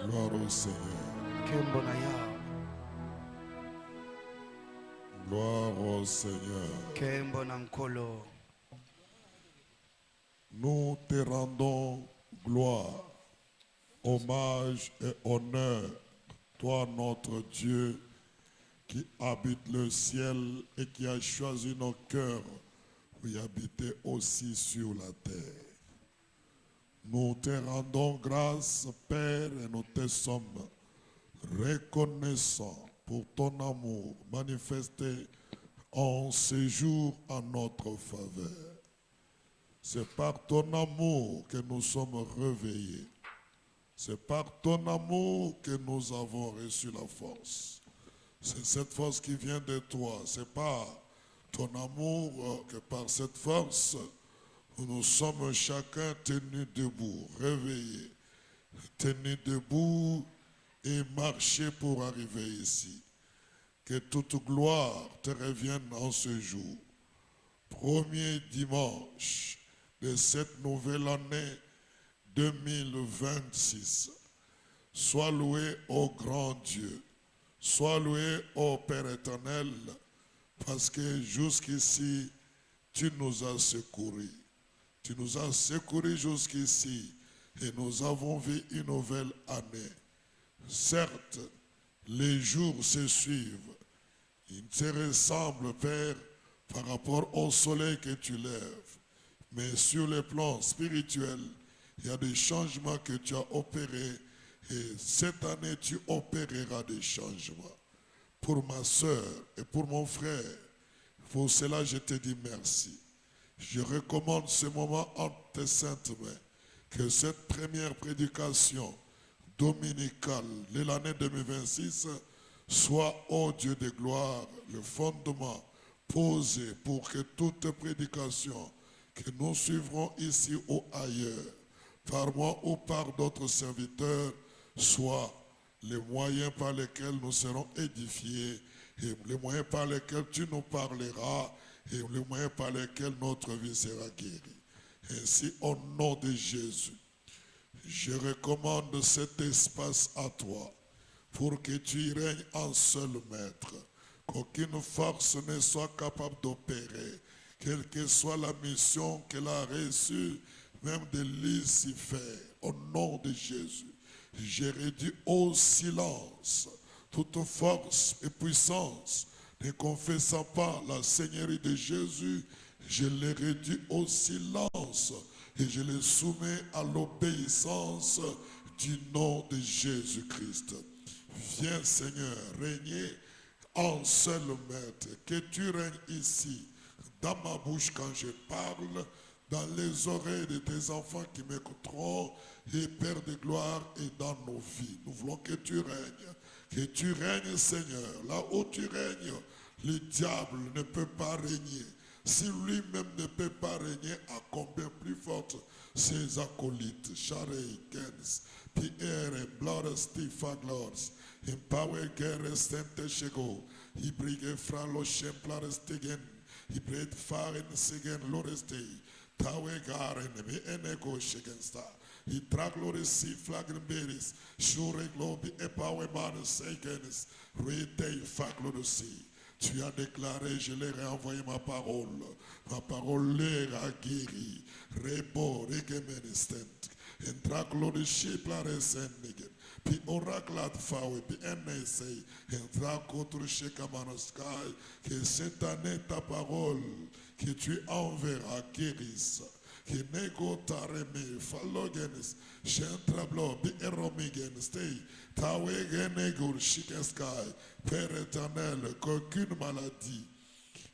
Gloire au Seigneur. Gloire au Seigneur. Nous te rendons gloire, hommage et honneur, toi notre Dieu qui habite le ciel et qui a choisi nos cœurs pour y habiter aussi sur la terre. Nous te rendons grâce, Père, et nous te sommes reconnaissants pour ton amour manifesté en ce jour en notre faveur. C'est par ton amour que nous sommes réveillés. C'est par ton amour que nous avons reçu la force. C'est cette force qui vient de toi. C'est par ton amour que par cette force, nous sommes chacun tenus debout, réveillés, tenus debout et marcher pour arriver ici. Que toute gloire te revienne en ce jour. Premier dimanche de cette nouvelle année 2026. Sois loué au grand Dieu. Sois loué au Père éternel, parce que jusqu'ici, tu nous as secourus. Tu nous as secourus jusqu'ici et nous avons vu une nouvelle année. Certes, les jours se suivent. Ils se ressemblent, Père, par rapport au soleil que tu lèves. Mais sur le plan spirituel, il y a des changements que tu as opérés. Et cette année, tu opéreras des changements. Pour ma soeur et pour mon frère, pour cela, je te dis merci. Je recommande ce moment en tes saintes mains. Que cette première prédication dominicale de l'année 2026 soit, ô Dieu de gloire, le fondement posé pour que toute prédication que nous suivrons ici ou ailleurs, par moi ou par d'autres serviteurs, soit les moyens par lesquels nous serons édifiés et les moyens par lesquels tu nous parleras et les moyens par lesquels notre vie sera guérie. Ainsi, au nom de Jésus, je recommande cet espace à toi pour que tu y règnes en seul maître, qu'aucune force ne soit capable d'opérer, quelle que soit la mission qu'elle a reçue, même de Lucifer, au nom de Jésus. J'ai réduit au silence toute force et puissance, ne confessant pas la Seigneurie de Jésus, je les réduis au silence et je les soumets à l'obéissance du nom de Jésus-Christ. Viens Seigneur, régner en seul maître, que tu règnes ici, dans ma bouche quand je parle, dans les oreilles de tes enfants qui m'écouteront, et Père de gloire, et dans nos vies. Nous voulons que tu règnes Seigneur. Là où tu règnes, le diable ne peut pas régner. Si lui-même ne peut pas régner, à combien plus forte ses acolytes, Charey, Gens, Pierre, et Blood, Stephen, Lords, Empower, Guerre, Sente, Chego, Ibrige, Fralo, Shemplar, Stegen, Ibred, Faren, Segen, Lorestei, Tawe, Garen, Enego, Shegensta, Itraglo, Si, Flagren, Beris, Shure, Globe, Epower, Man, Segens, Rete, Faglo, Si. Tu as déclaré, je leur ai envoyé ma parole. Ma parole leur a guéri. Rebo, regemenistent. Entraclo de chipla resenigen. Puis oracle at fawe, puis NSA. Entracotre chekamanoskai. Que cette année, ta parole, que tu enverras, guérisse. Que nego tareme, fallogenis. Chentrablo, bi eromigen, stay. Tawe genegur, chikeskai. Père éternel, qu'aucune maladie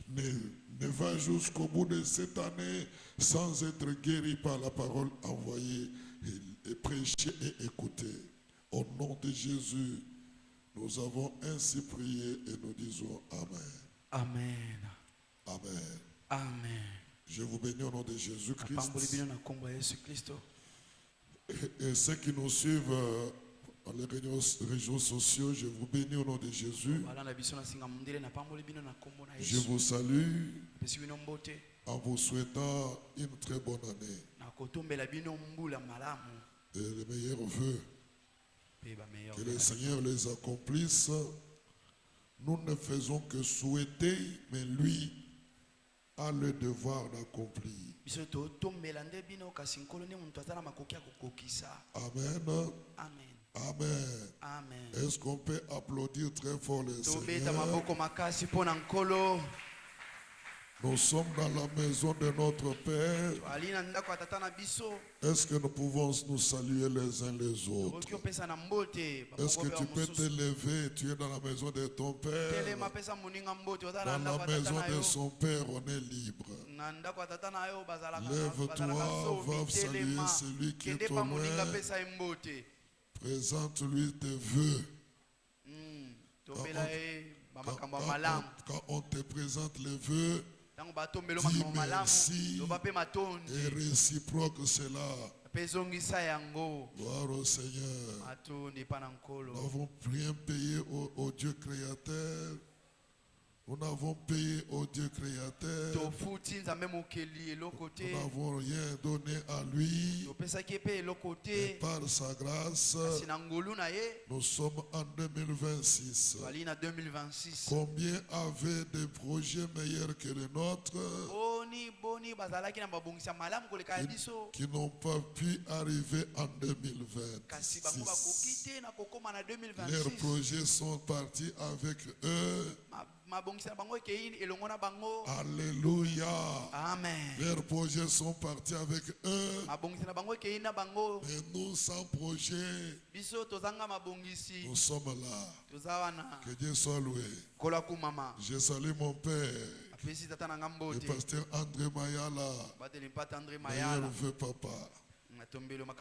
ne va jusqu'au bout de cette année sans être guéri par la parole envoyée et prêchée et écoutée. Au nom de Jésus, nous avons ainsi prié et nous disons Amen. Amen. Amen. Amen. Je vous bénis au nom de Jésus-Christ. Et ceux qui nous suivent dans les réseaux sociaux, je vous bénis au nom de Jésus. Je vous salue en vous souhaitant une très bonne année. et les meilleurs vœux. Que le Seigneur les accomplisse. Nous ne faisons que souhaiter, mais lui a le devoir d'accomplir. Amen. Amen. Amen. Est-ce qu'on peut applaudir très fort le Seigneur? Nous sommes dans la maison de notre Père. Est-ce que nous pouvons nous saluer les uns les autres? Est-ce que tu peux te lever? Tu es dans la maison de ton Père. Dans la maison de son Père, on est libre. Lève-toi, va saluer celui qui est au loin. Présente-lui tes vœux. Quand on te présente les vœux, dis merci et réciproque cela. Gloire au Seigneur. Nous avons rien payé au Dieu créateur. Nous n'avons payé au Dieu créateur. Nous n'avons rien donné à lui. Et par sa grâce, nous sommes en 2026. Combien avaient des projets meilleurs que les nôtres qui n'ont pas pu arriver en 2026? Leurs projets sont partis avec eux. Alléluia. Amen. Leurs projets sont partis avec eux. Et nous, sans projet, nous sommes là. Que Dieu soit loué. Je salue mon père, le pasteur André Mayala. Meilleur vœu, papa.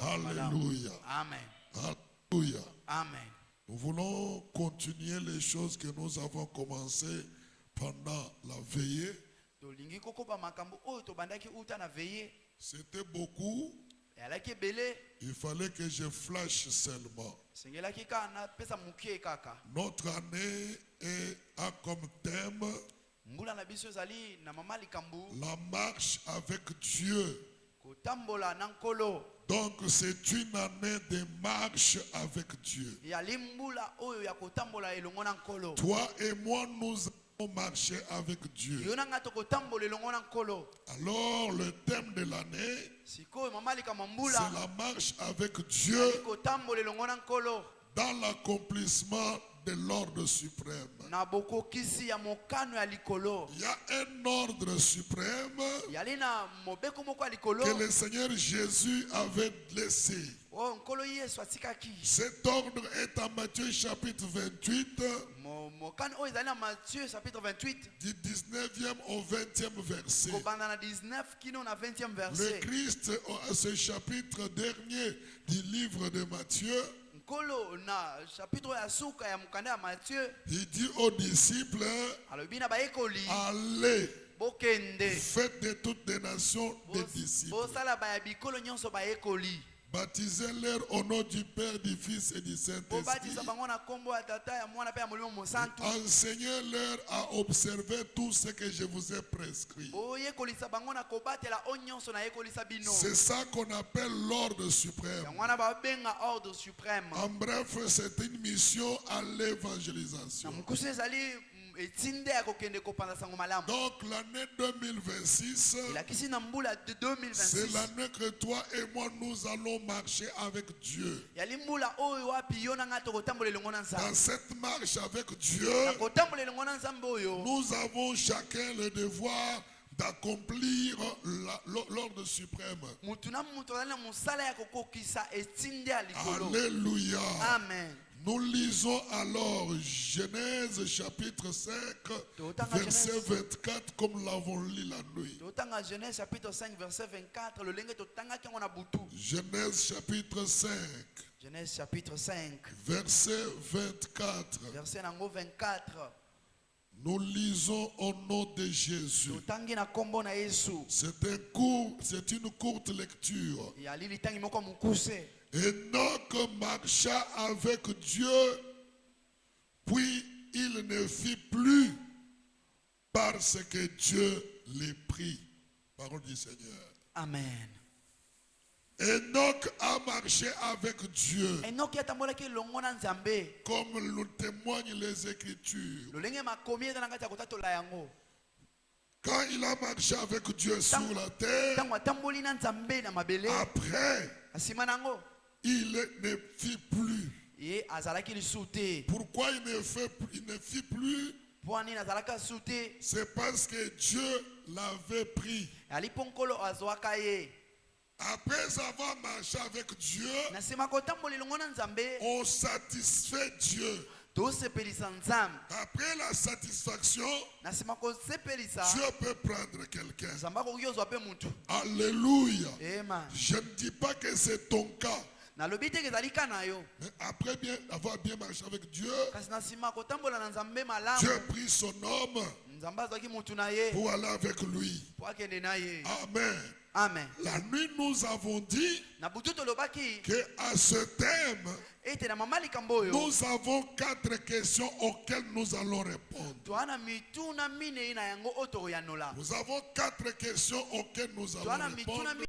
Alléluia. Amen. Alléluia. Amen. Nous voulons continuer les choses que nous avons commencées pendant la veillée. C'était beaucoup. Il fallait que je flash seulement. Notre année a comme thème la marche avec Dieu. Donc c'est une année de marche avec Dieu. Toi et moi, nous allons marcher avec Dieu. Alors le thème de l'année, c'est la marche avec Dieu dans l'accomplissement de l'ordre suprême. Il y a un ordre suprême que le Seigneur Jésus avait laissé. Cet ordre est en Matthieu chapitre 28, du 19e au 20e verset. Le Christ, à ce chapitre dernier du livre de Matthieu, il dit aux disciples, allez, faites de toutes les nations des disciples. Baptisez-les au nom du Père, du Fils et du Saint-Esprit. Enseignez-leur à observer tout ce que je vous ai prescrit. C'est ça qu'on appelle l'ordre suprême. En bref, c'est une mission à l'évangélisation. Donc l'année 2026, c'est l'année que toi et moi nous allons marcher avec Dieu. Dans cette marche avec Dieu, nous avons chacun le devoir d'accomplir l'ordre suprême. Alléluia. Amen. Nous lisons alors Genèse chapitre 5, verset 24, comme l'avons lu la nuit. Genèse chapitre 5, verset 24. Genèse chapitre 5. Genèse chapitre 5. Verset 24. Verset 24. Nous lisons au nom de Jésus. C'est une courte lecture. Enoch marcha avec Dieu, puis il ne fit plus parce que Dieu les prit. Parole du Seigneur. Amen. Enoch a marché avec Dieu, Enoki atambolaki longo na Nzambe. comme le témoignent les Écritures. Lolenge makomi eza na kati ya kotatola yango. Quand il a marché avec Dieu sur la terre, Tango atamboli na Nzambe na mabele. après, Asima nango. il ne fit plus. Ye azalaki lisuté. Pourquoi il ne fit plus? Poani nazalaka suté. C'est parce que Dieu l'avait pris. Ali ponkolo azwaka ye. Après avoir marché avec Dieu, Na sima kotamboli longo na Nzambe. on satisfait Dieu. To sepelisa Nzambe. Après la satisfaction, Na sima ko sepelisa. Dieu peut prendre quelqu'un. Nzambe ko yozwa pe mutu. Alléluia. Amen. Je ne dis pas que c'est ton cas. Na lobite ke zalika na yo. Mais après avoir bien marché avec Dieu, Kasi na sima kotambola na Nzambe malamu. Dieu prit son homme Nzambe azwaki mutu na ye. pour aller avec lui. Po akende na ye. Amen. Amen. La nuit, nous avons dit Na butu tolobaki. qu'à ce thème, Ete na mama likambo yo. nous avons 4 questions auxquelles nous allons répondre. Toana mituna mine na yango otoko yanola. Nous avons 4 questions auxquelles nous allons Toana mituna répondre.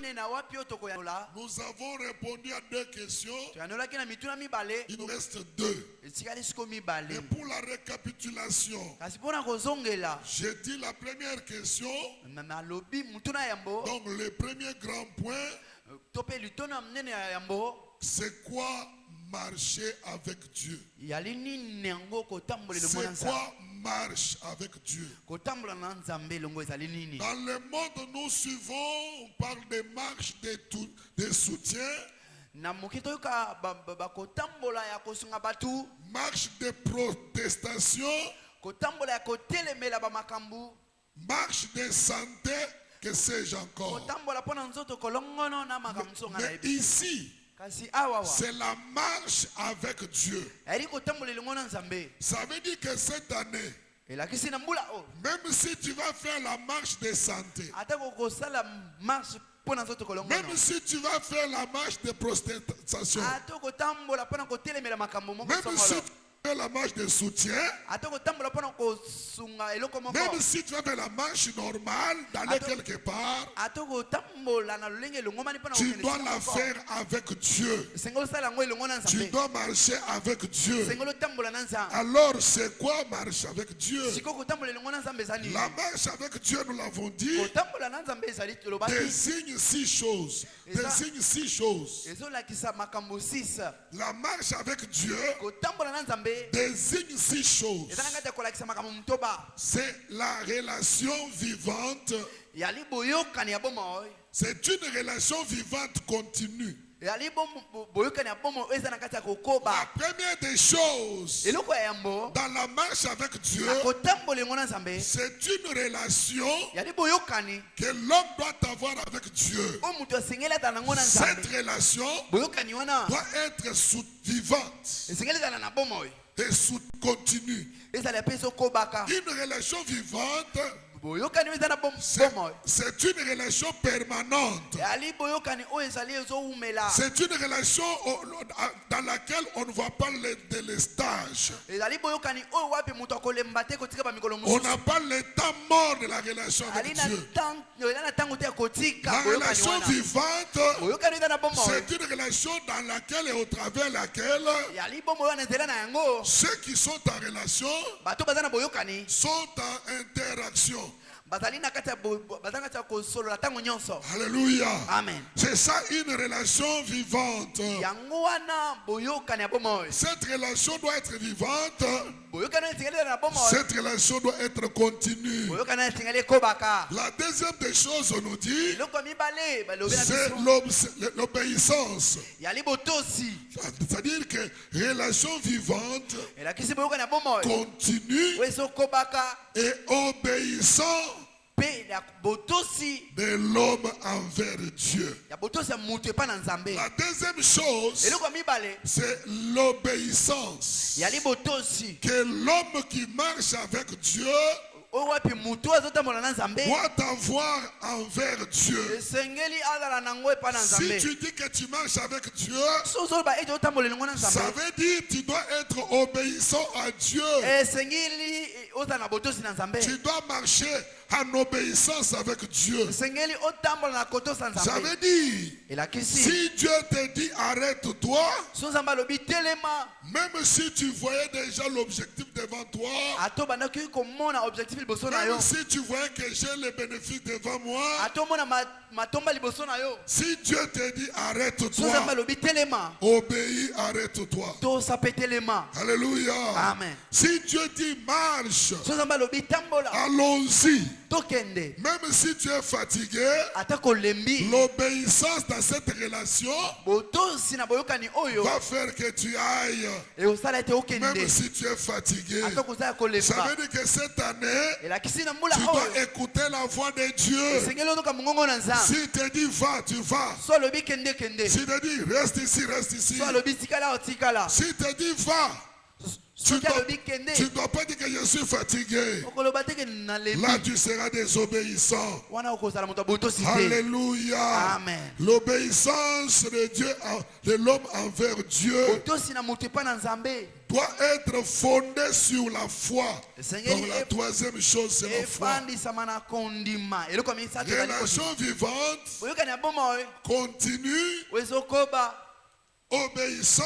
mine na wapi otoko yanola. Nous avons répondu à 2 questions. Toyanola ki na mituna mibale. Il nous reste 2. Etikali siko mibale. Et pour la récapitulation, Kasi pona kozongela. j'ai dit la première question. Na lobi mutuna yambo. Donc le premier grand point, Tope lutona mnene ya yambo. c'est quoi marcher avec Dieu? Yali nini yango kotambola le C'est monanza. quoi marche avec Dieu? Kotambola na Nzambe longo ezali nini. Dans le monde nous suivons, on parle de marche de soutien, Na mokito ka ba kotambola ya kosunga batu. marche de protestation, Kotambola ya kotelemela ba makambu. marche de santé, que sais-je encore. Kotambola pona nzoto kolongono na makambu songa na Mais ebi. ici, Kasi awawa. c'est la marche avec Dieu. Eri kotambola longo na Nzambe. Ça veut dire que cette année, Elakisi na mbula o. même si tu vas faire la marche de santé, Ata kokosala marche pona nzoto kolongono. même si tu vas faire la marche de protestation, Ata kotambola pona kotelemela makambu moko même si songolo. tu fais la marche de soutien, Ata kotambola pona kosunga eloko moko. même si tu vas faire la marche normale, d'aller quelque part, Ata kotambola na lolenge longo mani pona tu dois la faire avec Dieu. Sengolo sala ngo longo na Tu Nzambe. dois marcher avec Dieu. Sengolo tambola na Nzambe. Alors, c'est quoi marcher avec Dieu? Siko kotambola longo na Nzambe zani. La marche avec Dieu, nous l'avons dit, Kotambola na Nzambe ezali tolobaki. désigne 6 choses. Désigne 6 choses. Ezolakisa makambo 6. La marche avec Dieu Kotambola na Nzambe désigne 6 choses. ezana kati ya kolakisa makambo mutoba. C'est la relation vivante. Yali boyokani ya bomoi. C'est une relation vivante continue. Yali boyokani ya bomo ezana kati ya kokoba. La première des choses Eloko ya yambo. dans la marche avec Dieu, Na kotambola ngo na Nzambe. c'est une relation Yali boyokani. que l'homme doit avoir avec Dieu. O mutu asengeli ata nango na Cette Nzambe. relation Boyokani wana. doit être vivante Esengeli ata na bomoi. et continue. Ezala pe ezokobaka. Une relation vivante, Boyokani ezana bomoi. c'est une relation permanente. Yali boyokani o ezali ezowumela. C'est une relation dans laquelle on ne voit pas le délestage. Ezali boyokani o wapi mutu akolemba te kotika ba mikolo On mosusu. n'a pas le temps mort de la relation avec Ali na Dieu. tango te kotika La boyokani relation wana. vivante, Boyokani ezana bomoi. c'est une relation dans laquelle et au travers laquelle Yali bomoi wana ezela na yango. ceux qui sont en relation Bato bazana boyokani. sont en interaction. Bazali na kati ya bazanga kati ya kosolola tango nyonso. Alléluia. Amen. C'est ça une relation vivante. Yango wana boyokani ya bomoi. Cette relation doit être vivante. Boyokani ezengeli na bomoi. Cette relation doit être continue. Boyokani ezengeli ekobaka. La deuxième des choses, on nous dit, Eloko mibale balobi na c'est biso. l'obéissance. Yali botosi. C'est-à-dire que relation vivante, Elakisi boyokani ya bomoi. continue Wezo kobaka. et obéissant Pe ya botosi. de l'homme envers Dieu. Ya botosi ya mutu epa na Nzambe. La deuxième chose, Eloko mibale. c'est l'obéissance. Yali botosi. Que l'homme qui marche avec Dieu O wapi mutu azotambola na Nzambe. doit avoir envers Dieu. Esengeli azala nango epa na Si Nzambe. tu dis que tu marches avec Dieu, Sozo ba ete otambola nango na ça Nzambe. veut dire que tu dois être obéissant à Dieu. Esengeli oza na botosi na nzambe tu dois marcher en obéissance avec Dieu. sengeli otambola na kotosa Ça nzambe veut dire, elakisi si Dieu te dit arrête-toi, so nzambe alobi telema même si tu voyais déjà l'objectif devant toi, ato bandaki komona objectif liboso na yo même si tu voyais que j'ai le bénéfice devant moi, ato mona matomba liboso na yo si Dieu te dit so arrête-toi, nzambe alobi telema obéis, arrête-toi. tosa pe telema Alléluia. Amen. Si Dieu dit marche, so nzambe alobi tambola allons-y. tokende Même si tu es fatigué, ata kolembi l'obéissance dans cette relation botosi na boyokani oyo va faire que tu ailles. ekosala ete Même okende si tu es fatigué. ata kozala Ça kolemba veut dire que cette année, elakisi na mbula tu oyo dois écouter la voix de Dieu. esengeli onoka mongongo na nzambe S'il te dit va, tu vas. so alobi kende kende S'il te dit reste ici, reste ici. so alobi tikala otikala S'il te dit va, tu soki alobi kende ne dois pas dire que je suis fatigué. okoloba teke nalembi Là, tu seras désobéissant. wana okozala moto ya botosi te Alléluia. Amen. L'obéissance de Dieu, de l'homme envers Dieu, botosi na moto epa na nzambe doit être fondée sur la foi. Donc la troisième chose, c'est la foi. efandisama na kondima eloko ya misato ezali kondima. Relation vivante boyokani ya boma oyo continue, wezokoba obéissant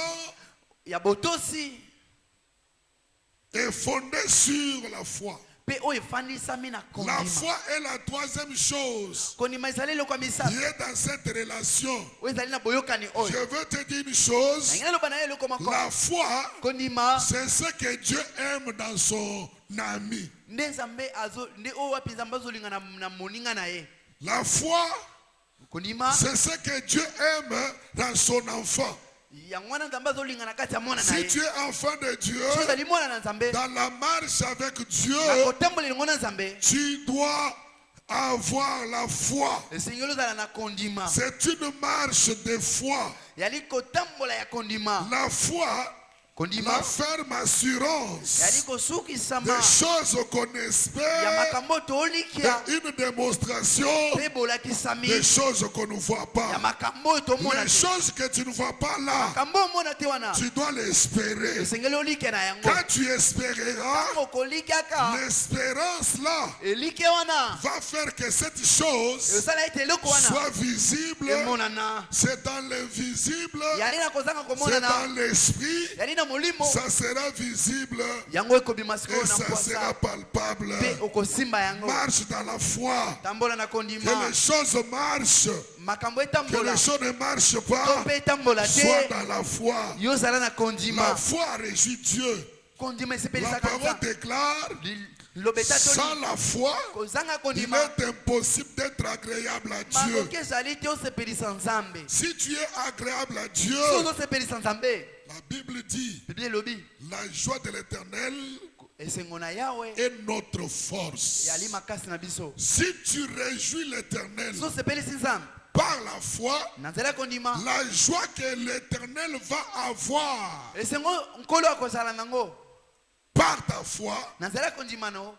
ya botosi et fondée sur la foi. mpe oyo efandisami na La kondima foi est la troisième chose kondima ezali eloko ya qui misato est dans cette relation. oyo ezali na boyokani Je oyo veux te dire une chose. nangina loba na ye eloko moko La foi, kondima c'est ce que Dieu aime dans son ami. nde nzambe nde oyo wapi nzambe azolinga na moninga na ye La foi, kondima c'est ce que Dieu aime dans son enfant. yango wana nzambe azolinga na kati ya mwana na Si ye tu es enfant de Dieu, so ozali mwana na nzambe dans la marche avec Dieu, na kotambola elingo na nzambe tu dois avoir la foi. esengeli ozala na kondima C'est une marche de foi. yali kotambola ya kondima La foi, kondima la ferme assurance yali kosukisama des choses qu'on ya espère makambo toolikia et une démonstration mpe bolakisami des choses qu'on ne voit ya pas. makambo oyo tomona Les te choses que tu ne vois pas là, makambo omona te wana tu dois l'espérer. esengeli olikia na yango Quand tu espéreras, ntango okolikiaka l'espérance là elike wana va faire que cette chose esala ete eloko wana soit visible. emonana C'est dans l'invisible, yali na kozanga c'est komonana dans l'esprit, yali na molimo ça sera visible yango ekobima sikoyo et na ça sera kwasa palpable. mpe okosimba yango Marche dans la foi. tambola na Que kondima les choses marchent, makambo que etambola les choses ne marchent to pas, mpe etambola soit te dans la foi. yo ozala na La kondima foi régit Dieu. kondima La esepelisaka parole nzambe déclare, lobeta sans toli la foi, kozanga il kondima est impossible d'être agréable à Dieu. makoki ezali te osepelisa nzambe Si tu es agréable à Dieu, so ozosepelisa nzambe la Bible dit, biblia elobi la joie de l'éternel esengo na yawe est notre force. yali makasi na biso Si tu réjouis l'éternel so osepelisi nzambe par la foi, na nzela ya kondima la joie que l'éternel va avoir esengo nkolo akozala nango par ta foi na nzela ya kondima no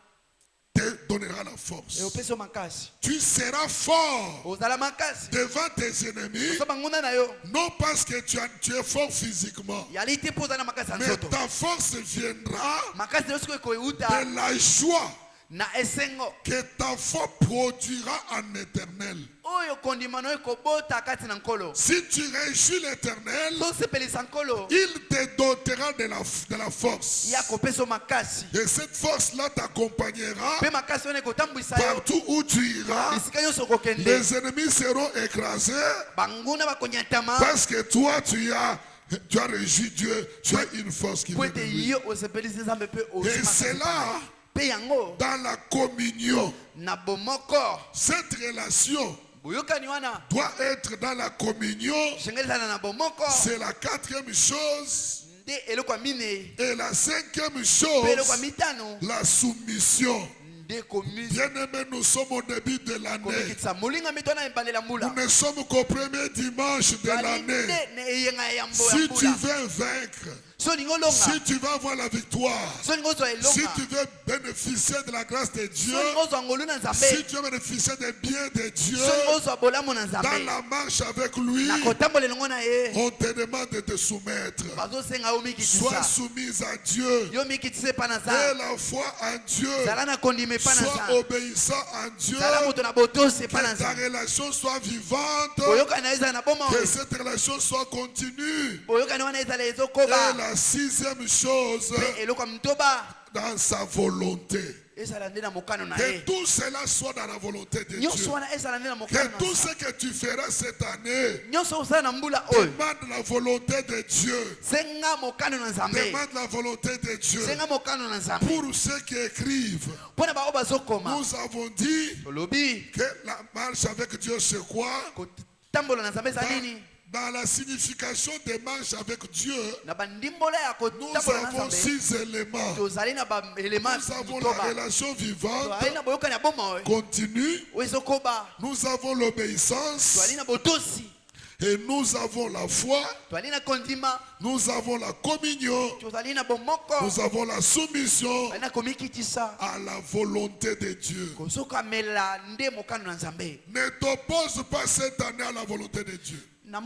te donnera la force. eopesi yo makasi Tu seras fort ozala makasi devant tes ennemis, oso banguna na yo non parce que tu es fort physiquement, yali te mpo ozala na makasi ya mais nzoto ta force viendra makasi na yo sikoyo ekouta de la joie na esengo que ta foi produira en éternel. oyo kondima no ekobota kati na nkolo Si tu réjouis l'éternel, so osepelisa nkolo il te dotera de la force. ya kopesa yo makasi Et cette force-là t'accompagnera mpe makasi wana ekotambwisa yo partout où tu iras. esika nyonso okokende Les ennemis seront écrasés banguna bakonyatama parce que toi, tu as réjoui Dieu, tu as une force qui po vient de ete lui. yo osepelisi nzambe mpe ozwi Et makasi c'est mpe na là, ye. mpe yango dans la communion, na bomoko cette relation boyokani wana doit être dans la communion. esengeli ezala na bomoko C'est la quatrième chose. nde eloko ya minei Et la cinquième mpe eloko ya chose, mitano la soumission. nde komisi Bien-aimés, nous sommes au début de l'année. komikitisa molingami to na ebandela mbula Nous ne sommes qu'au premier dimanche de Bali l'année. nde na eyenga ya yambo ya Si tu mbula veux vaincre, si tu veux avoir la victoire, si tu veux bénéficier de la grâce de Dieu, si tu veux bénéficier des biens de Dieu, dans la marche avec lui, on te demande de te soumettre. Sois soumise à Dieu. Et la foi en Dieu. Sois obéissant à Dieu. Que ta relation soit vivante. Que cette relation soit continue. Et la sixième chose, dans sa volonté. Que tout cela soit dans la volonté de Dieu. Que tout ce que tu feras cette année demande la volonté de Dieu. Demande la volonté de Dieu. Pour ceux qui écrivent, nous avons dit que la marche avec Dieu c'est quoi? Dans la signification des marches avec Dieu, nous avons 6 éléments. Nous avons la relation vivante, continue. Nous avons l'obéissance. Et nous avons la foi. Nous avons la communion. Nous avons la soumission à la volonté de Dieu. Ne t'oppose pas cette année à la volonté de Dieu. Ne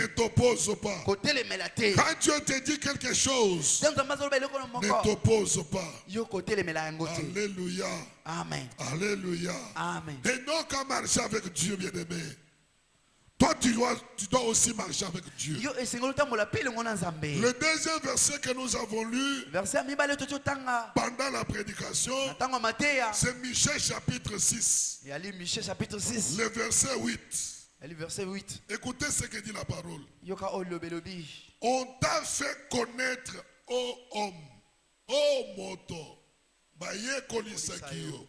t'oppose pas. Quand Dieu te dit quelque chose, ne t'oppose pas. Alléluia. Amen. Alléluia. Amen. Et non qu'à marcher avec Dieu, bien-aimé. Toi, tu dois aussi marcher avec Dieu. Le deuxième verset que nous avons lu pendant la prédication, c'est Michée chapitre 6. Le verset 8. Écoutez ce que dit la parole. On t'a fait connaître, ô homme, ô moto, baye kolisakio.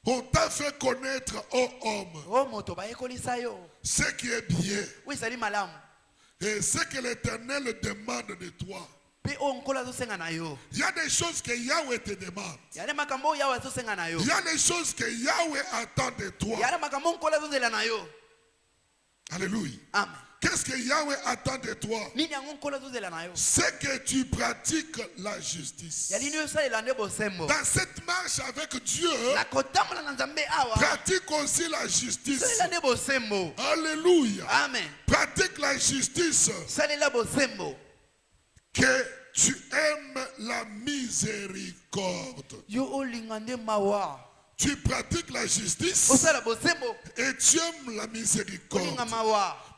On t'a fait connaître, ô homme, ce qui est bien et ce que l'Éternel demande de toi. Il y a des choses que Yahweh te demande. Il y a des choses que Yahweh attend de toi. Alléluia. Amen. Qu'est-ce que Yahweh attend de toi? C'est que tu pratiques la justice. Dans cette marche avec Dieu, pratique aussi la justice. Alléluia. Amen. Pratique la justice. Que tu aimes la miséricorde. Tu pratiques la justice et tu aimes la miséricorde.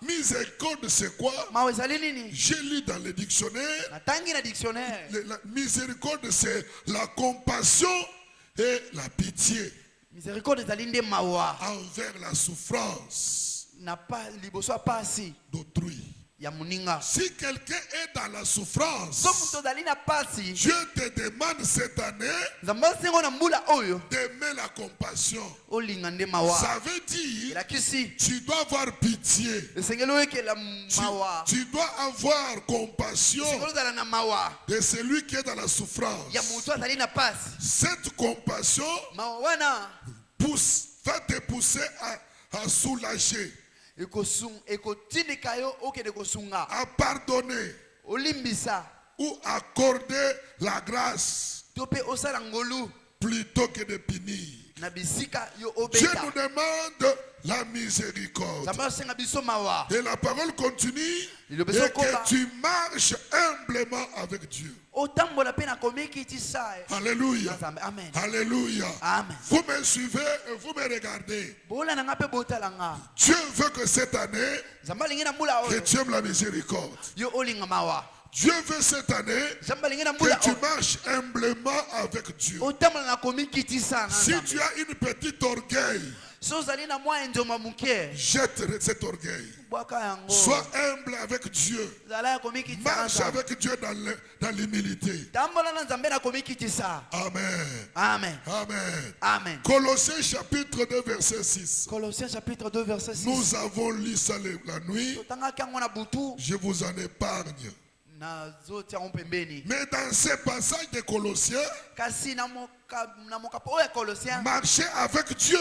Miséricorde, c'est quoi? J'ai lu dans le dictionnaire. La miséricorde, c'est la compassion et la pitié envers la souffrance d'autrui. Si quelqu'un est dans la souffrance, Dieu te demande cette année d'aimer la compassion. Ça veut dire tu dois avoir pitié. Tu dois avoir compassion de celui qui est dans la souffrance. Cette compassion va te pousser à soulager, à pardonner ou accorder la grâce plutôt que de punir. Dieu nous demande la miséricorde. Et la parole continue et que tu marches humblement avec Dieu. Alléluia. Amen. Alléluia. Amen. Vous me suivez et vous me regardez. Dieu veut que cette année, que tu aimes la miséricorde. Dieu veut cette année que tu marches humblement avec Dieu. Si tu as une petite orgueil, jette cet orgueil. Sois humble avec Dieu. Marche avec Dieu dans l'humilité. Amen. Amen. Amen. Amen. Colossiens chapitre 2 verset 6. Colossiens chapitre 2 verset 6. Nous avons lu ça la nuit. Je vous en épargne. Mais dans ce passage de Colossiens, marcher avec Dieu,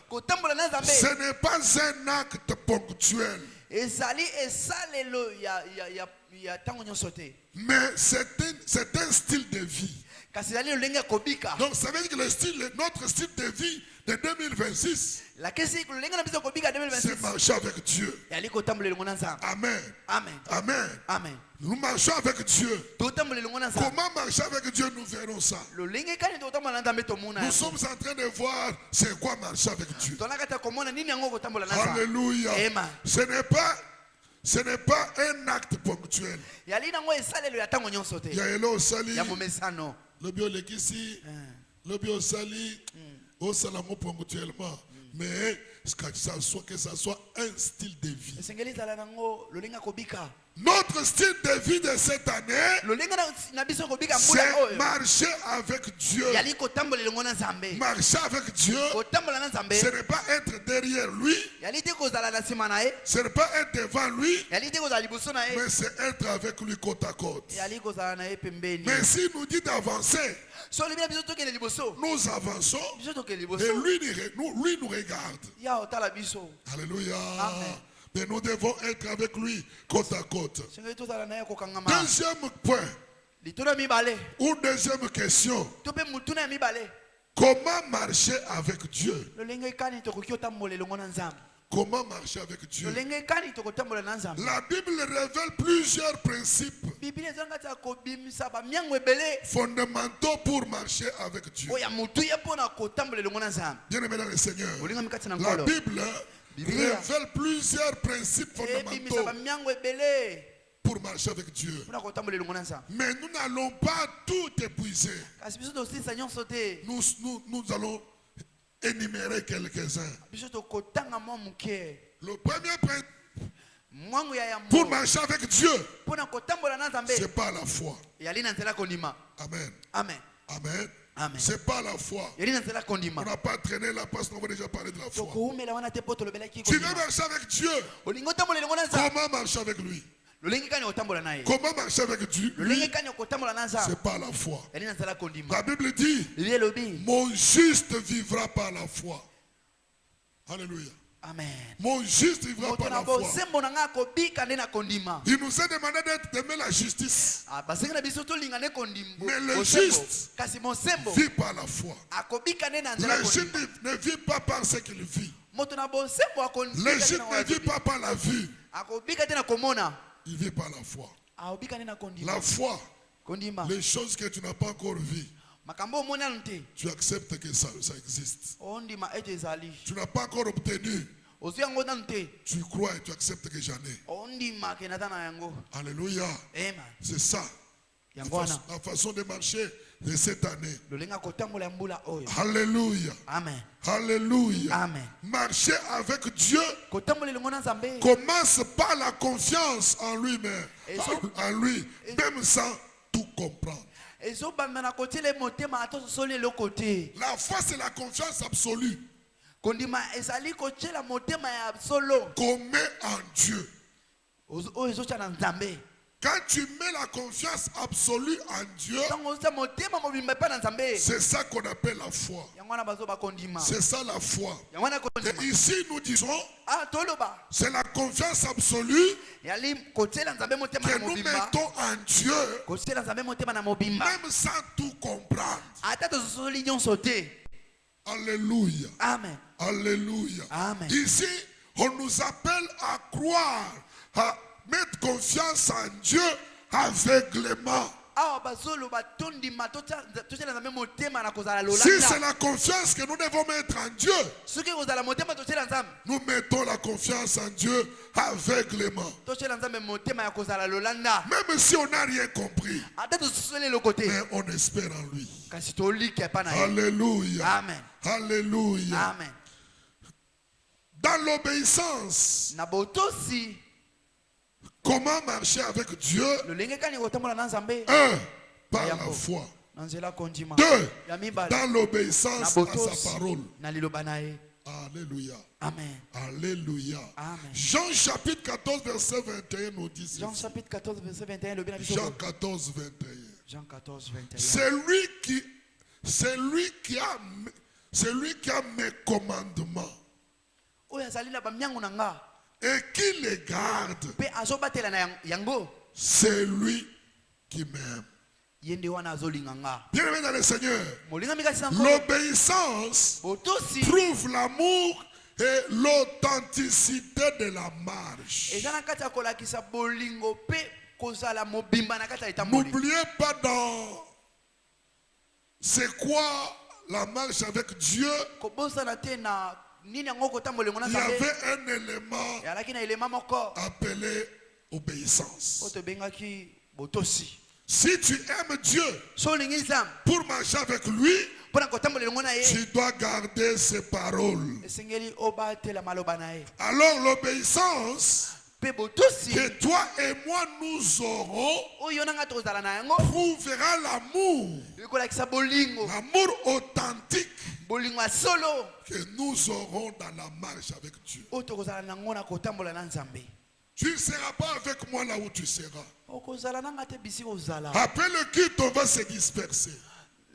ce n'est pas un acte ponctuel. ezali esalelo ya tango nyonso te. Mais c'est un style de vie. Kasi ezali lolenge ya kobika. Donc ça veut dire que notre style de vie de 2026, La kesi lolenge na biso kobika c'est 2026. marcher avec Dieu. Yali kotambola elongo na Nzambe. Amen. Amen. Amen. Amen. Nous marchons avec Dieu. Totambola elongo na Nzambe. Comment marcher avec Dieu, nous verrons ça. Lolenge kani totambola na Nzambe tomona. Nous sommes en train de voir c'est quoi marcher avec Dieu. Tonakata komona nini yango kotambola na Nzambe. Alléluia. Amen. Ce n'est pas un acte ponctuel. Yali nango esalelo ya tango nyonso te. Il y a Elo Sali, Ya momesano. le biolekisi, le biosali, au salamo ponctuellement. Mais que ça soit un style de vie. Esengeli zala nango lolenga kobika. Notre style de vie de cette année, Lolenga na biso kobika mbula c'est oyo. marcher avec Dieu. Yali kotambola elongo na Nzambe. Marcher avec Dieu, Kotambola na Nzambe. ce n'est pas être derrière lui, Yali te kozala na sima na ye. ce n'est pas être devant lui, Yali te kozala liboso na ye. mais c'est être avec lui côte à côte. Yali kozala na ye pembeni. Mais s'il nous dit d'avancer, So libina biso tokende liboso. nous avançons Biso tokende et liboso. lui nous regarde. Ya otala biso. Alléluia. Amen. Mais nous devons être avec lui côte à côte. Sengeli tozala na ye kokangama. Deuxième point, Lituna mibale. ou deuxième question, Tope mutuna ya mibale. comment marcher avec Dieu? Lolenge kani tokoki otambola elongo na Nzambe. Comment marcher avec Dieu? Lolenge kani tokotambola na Nzambe. La Bible révèle plusieurs principes Biblia ezanga ta kobimisa ba miango ebele. fondamentaux pour marcher avec Dieu. Oya mutu ye pona kotambola elongo na Nzambe. Bien aimé dans le Seigneur, Olinga mikati na la nkolo. Bible Biblia. révèle plusieurs principes Ebimisa fondamentaux ba miango ebele. pour marcher avec Dieu. Pona kotambola elongo na Nzambe. Mais nous n'allons pas tout épuiser. Kasi biso tosilisa nyonso te. Nous allons énumérer quelques-uns. Biso tokotanga mwa muke. Le premier principe Mwangu ya pour yambo. marcher avec Dieu, Pona kotambola na Nzambe. c'est pas la foi. Yali na nzela kondima. Amen. Amen. Amen. Amen. C'est pas la foi. Yali na nzela On kondima. n'a pas traîné là parce qu'on va déjà parler de la foi. Tokoumela wana te po tolobelaki Tu veux kondima. marcher avec Dieu? Olingo otambola elongo na Nzambe. Comment marcher avec lui? Lolenge kani otambola na ye. Comment marcher avec Dieu? Lolenge kani okotambola na Nzambe. C'est pas la foi. Yali na nzela kondima. La Bible dit, Biblia elobi. mon juste vivra par la foi. Alléluia. Amen. Mon juste vivra Moto par na la foi. bosembo na nga kobika nde na kondima. Il nous a demandé d'aimer la justice. Basengi na biso tolinga ne kondimbo. Mais le Bosembo. juste Kasi mosembo vit par la foi. akobika nde na nzela Le juste kondima. ne vit pas par ce qu'il vit. Moto na bosembo Le akondima juste ne vit pas par la vue. akobika te na komona. Il vit par la foi. Akobika nde na kondima. La foi, Kondima. les choses que tu n'as pas encore vues, Makambo omoni anu te. tu acceptes que ça existe. Ondima ete ezali. Tu n'as pas encore obtenu, Ozwi yango nanu te. tu crois et tu acceptes que j'en ai. Ondima ke naza na yango. Alléluia. Amen. C'est ça. Yango wana. La façon de marcher de cette année. Lolenga kotambola mbula oyo. Alléluia. Amen. Alléluia. Amen. Marcher avec Dieu Kotambola elongo na Nzambe. commence par la confiance en lui-même. Et ça- En lui, même sans tout comprendre. Ezobanda na kotiela motema ata osoli eloko te. La foi, c'est la confiance absolue Kondima ezali kotiela motema ya solo. qu'on met en Dieu. Oyo ezotya na Nzambe. Quand tu mets la confiance absolue en Dieu, Ntango ozotya motema mobimba epai na Nzambe. c'est ça qu'on appelle la foi. Yango wana bazoba kondima. C'est ça la foi. Yango wana Et kondima. ici, nous disons, Ah toloba. c'est la confiance absolue Yali kotiela Nzambe motema que na nous mobimba. mettons en Dieu, Kotiela Nzambe motema na mobimba. même sans tout comprendre. Ata tosoli nyonso te. Alléluia. Amen. Alléluia. Amen. Ici, on nous appelle à croire, à mettre confiance en Dieu aveuglément. Awa bazoloba tondima totiela Nzambe motema na kozala Si c'est lolanda. la confiance que nous devons mettre en Dieu, Soki kozala motema totiela Nzambe. nous mettons la confiance en Dieu aveuglément. Totiela Nzambe motema ya kozala lolanda. Même si on n'a rien compris, Ata tosoli eloko te. mais on espère en lui. Kasi tolika epai na ye. Alléluia. Amen. Alléluia. Amen. Dans l'obéissance, Na botosi comment marcher avec Dieu? lolenge kani kotambola na Nzambe. Un, par la Yambo. foi. Na nzela kondima. Deux, Ya mibale. dans Na l'obéissance à sa botosi parole. na liloba na ye. Alléluia. Amen. Alléluia. Amen. Jean chapitre 14, verset 21 nous dit Jean ceci. chapitre 14 verset 21 le bien avisé. Jean 14, 21. Jean 14 21. C'est lui qui a mes commandements Oyo azali na bamiango na nga. et qui les garde, pe azobatela na yango c'est lui qui m'aime. yende wana azolinga nga. Bien-aimé dans le Seigneur, Molingami kasi na Nkolo, l'obéissance botosi prouve l'amour et l'authenticité de la marche. eza na kati ya kolakisa bolingo pe kozala mobimba na kati ya etamboli. N'oubliez pas dans c'est quoi la marche avec Dieu. Kobosana te na nini yango kotambola ngo na Il y Nzambe. avait un élément Yalaki na elema moko appelé obéissance. oyo tobengaki botosi. Si tu aimes Dieu So olingi Nzambe pour marcher avec lui, mpo na kotambolela ngo na ye, tu dois garder ses paroles. esengeli obatela maloba na ye. Alors l'obéissance Pe botosi que toi et moi nous aurons oyo na nga tozala na yango prouvera l'amour, ekolakisa bolingo, l'amour authentique bolingo ya solo que nous aurons dans la marche avec Dieu. oyo tokozala nango na kotambola na Nzambe. Tu ne seras pas avec moi là où tu seras. Okozala nanga te bisi kozala. Après le culte, on va se disperser.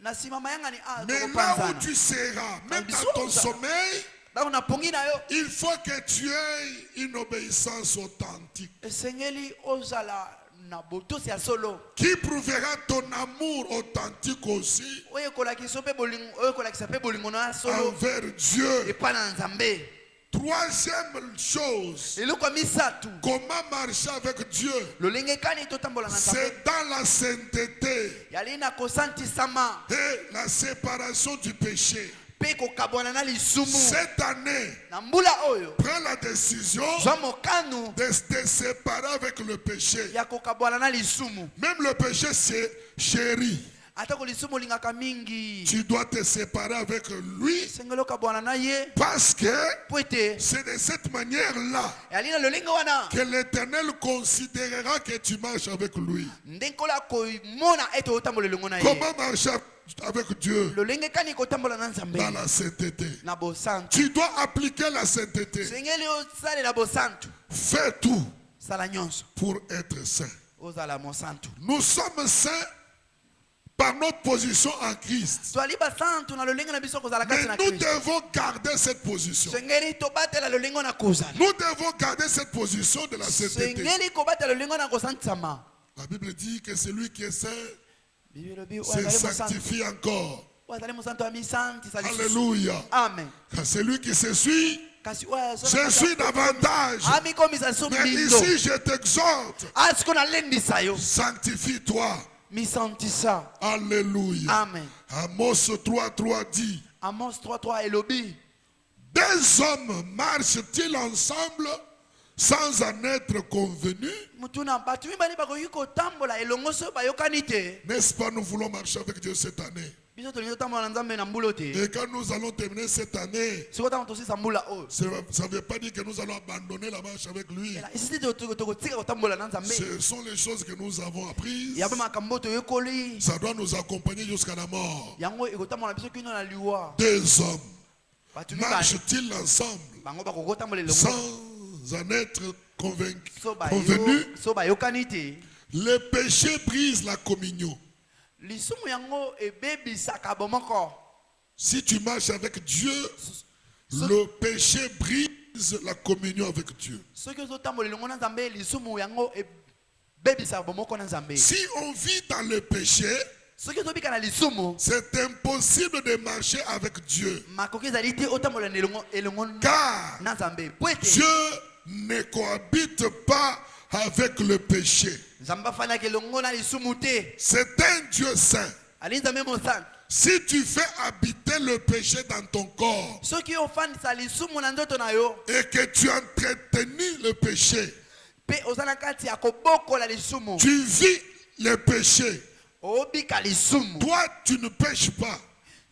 Na sima mayanga ni Mais là où tu seras, même dans ton sommeil, Ndako na pongi na yo il faut que tu aies une obéissance authentique esengeli ozala na botosi ya solo qui prouvera ton amour authentique aussi oyo ekolakisa mpe bolingo, oyo ekolakisa mpe bolingo na solo envers Dieu. epai na Nzambe. Troisième chose, Eloko ya misato comment marcher avec Dieu? lolenge kani totambola na Nzambe C'est dans la sainteté yali na kosantisama et la séparation du péché. mpe kokabwana na lisumu. Cette année, Na mbula oyo prends la décision zwa mokano de te séparer avec le péché. ya kokabwana na lisumu. Même le péché, c'est chéri. Atako lisumu olingaka mingi Tu dois te séparer avec lui esengeli okabwana na ye parce que po ete c'est de cette manière-là yali na lolenge wana que l'Éternel considérera que tu marches avec lui. nde nkolo akomona ete otambola elongo na ye. Comment marcher avec Dieu? Lolenge kani kotambola na Nzambe Dans la sainteté. na bosantu. Tu dois appliquer la sainteté. Sengeli osalela bosantu Fais tout sala nyonso pour être saint. ozala mosantu. Nous sommes saints par notre position en Christ. Twali basantu na lolenge na biso kozala Mais kati na nous Kristo. devons garder cette position. Sengeli tobatela lolengo na kozala. Nous devons garder cette position de la sainteté. Sengeli kobatela lolengo na kosantisama. La Bible dit que celui qui est saint Bible lobi se ozali mosantu. sanctifie encore. Ozali mosantu amisantisa lisusu. Alléluia. Amen. Car celui qui se suit, Kasi oyo je suis davantage. amikomisa so Mais mbindo. ici, je t'exhorte, Asiko nalendisa yo. sanctifie-toi. Misantisa. Alléluia. Amen. Amos 3:3 dit, Amos 3:3 elobi. deux hommes marchent-ils ensemble sans en être convenus? Mutuna batu mibali bakoki kotambola elongo so bayokani te. N'est-ce pas, nous voulons marcher avec Dieu cette année. Biso tolingi totambola na Nzambe na mbula te. Et quand nous allons terminer cette année, Siko tama tosisa mbula oyo. ça ne veut pas dire que nous allons abandonner la marche avec lui. Ela isiti tokotika kotambola na Nzambe. Ce sont les choses que nous avons apprises. Ya ba makambo toyekoli. Ça doit nous accompagner jusqu'à la mort. Yango ekotambola biso kino na liwa. Deux hommes Batu mibali marchent-ils ensemble bango bakokotambola elongo. sans en être convenus? So bayokani te. Le péché brise la communion. Lisumu yango ebebisaka bomoko. Si tu marches avec Dieu, le péché brise la communion avec Dieu. Soki ozotambola elongo na Nzambe lisumu yango ebebisaka bomoko na Nzambe. Si on vit dans le péché, Soki ozobika na lisumu c'est impossible de marcher avec Dieu. makoki ezali te otambola na elongo Car na Nzambe. Po ete Dieu ne cohabite pas avec le péché. Nzambe afandaka elongo na lisumu te. C'est un Dieu saint. Ali Nzambe mosantu. Si tu fais habiter le péché dans ton corps Soki ofandisa lisumu na nzoto na yo et que tu entretenis le péché, pe oza na kati ya kobokola lisumu tu vis le péché. obika lisumu Toi, tu ne pêches pas.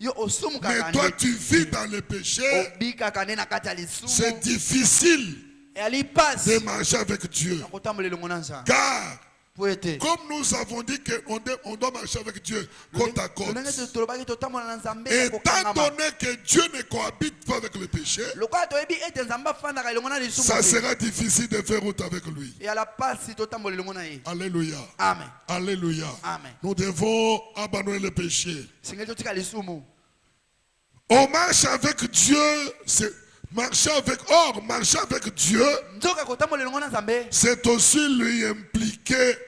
yo Mais osumukaka toi, nde tu vis dans le péché. obikaka nde na kati ya C'est lisumu difficile eyali pasi de marcher avec Dieu. na kotambola elongo na Nzambe. Car, Po ete comme nous avons dit qu'on doit marcher avec Dieu côte à côte, ndenge tolobaki totambola na Nzambe ya étant kokangama donné que Dieu ne cohabite pas avec le péché, lokola toyebi ete Nzambe afandaka elongo na lisumu ça te sera difficile de faire route avec lui. eyala pasi totambola elongo na ye. Alléluia. Amen. Alléluia. Amen. Nous devons abandonner le péché. Sengeli totika lisumu. On marche avec Dieu, Marcher avec or, marcher avec Dieu, nzoka kotambola elongo na nzambe c'est aussi lui impliquer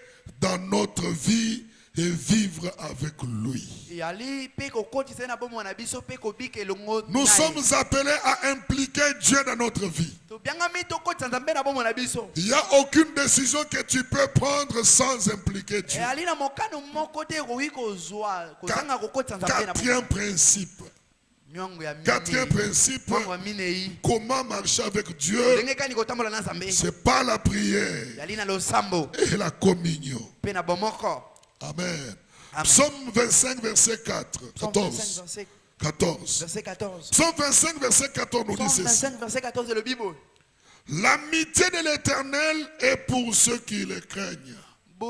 dans notre vie et vivre avec lui. yali pe kokotisa na bomo na biso pe kobika elongo Nous sommes appelés à impliquer Dieu dans notre vie. tobiangami tokotisa nzambe na bomo na biso. Il n'y a aucune décision que tu peux prendre sans impliquer Dieu. yali na mokano moko te koyi kozwa kozanga kokotisa nzambe na bomo. Quatrième principe. Quatrième principe, comment marcher avec Dieu, c'est pas la prière et la communion. Amen. Psaume 25, verset 4. 14. 14. Psaume 25, verset 14 nous dit ceci. L'amitié de l'Éternel est pour ceux qui le craignent. Tu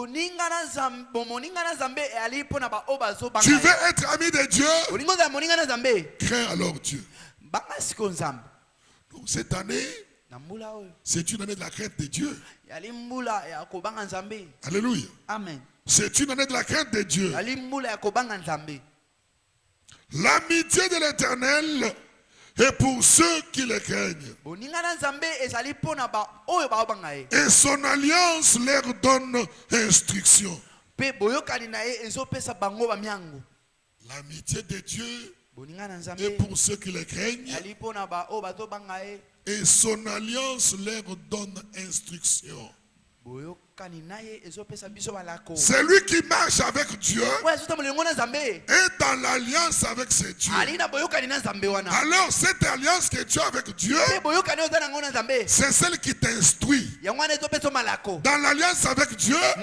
veux être ami de Dieu? Crains alors Dieu. Donc, cette année, c'est une année de la crainte de Dieu. Alléluia. Amen. C'est une année de la crainte de Dieu. L'amitié de l'Éternel est pour ceux qui le craignent. Et son alliance leur donne instruction. L'amitié de Dieu est pour ceux qui le craignent. Et son alliance leur donne instruction. Celui qui marche avec Dieu est dans l'alliance avec ses dieux. Alors cette alliance que tu as avec Dieu, c'est celle qui t'instruit. Dans l'alliance avec Dieu, il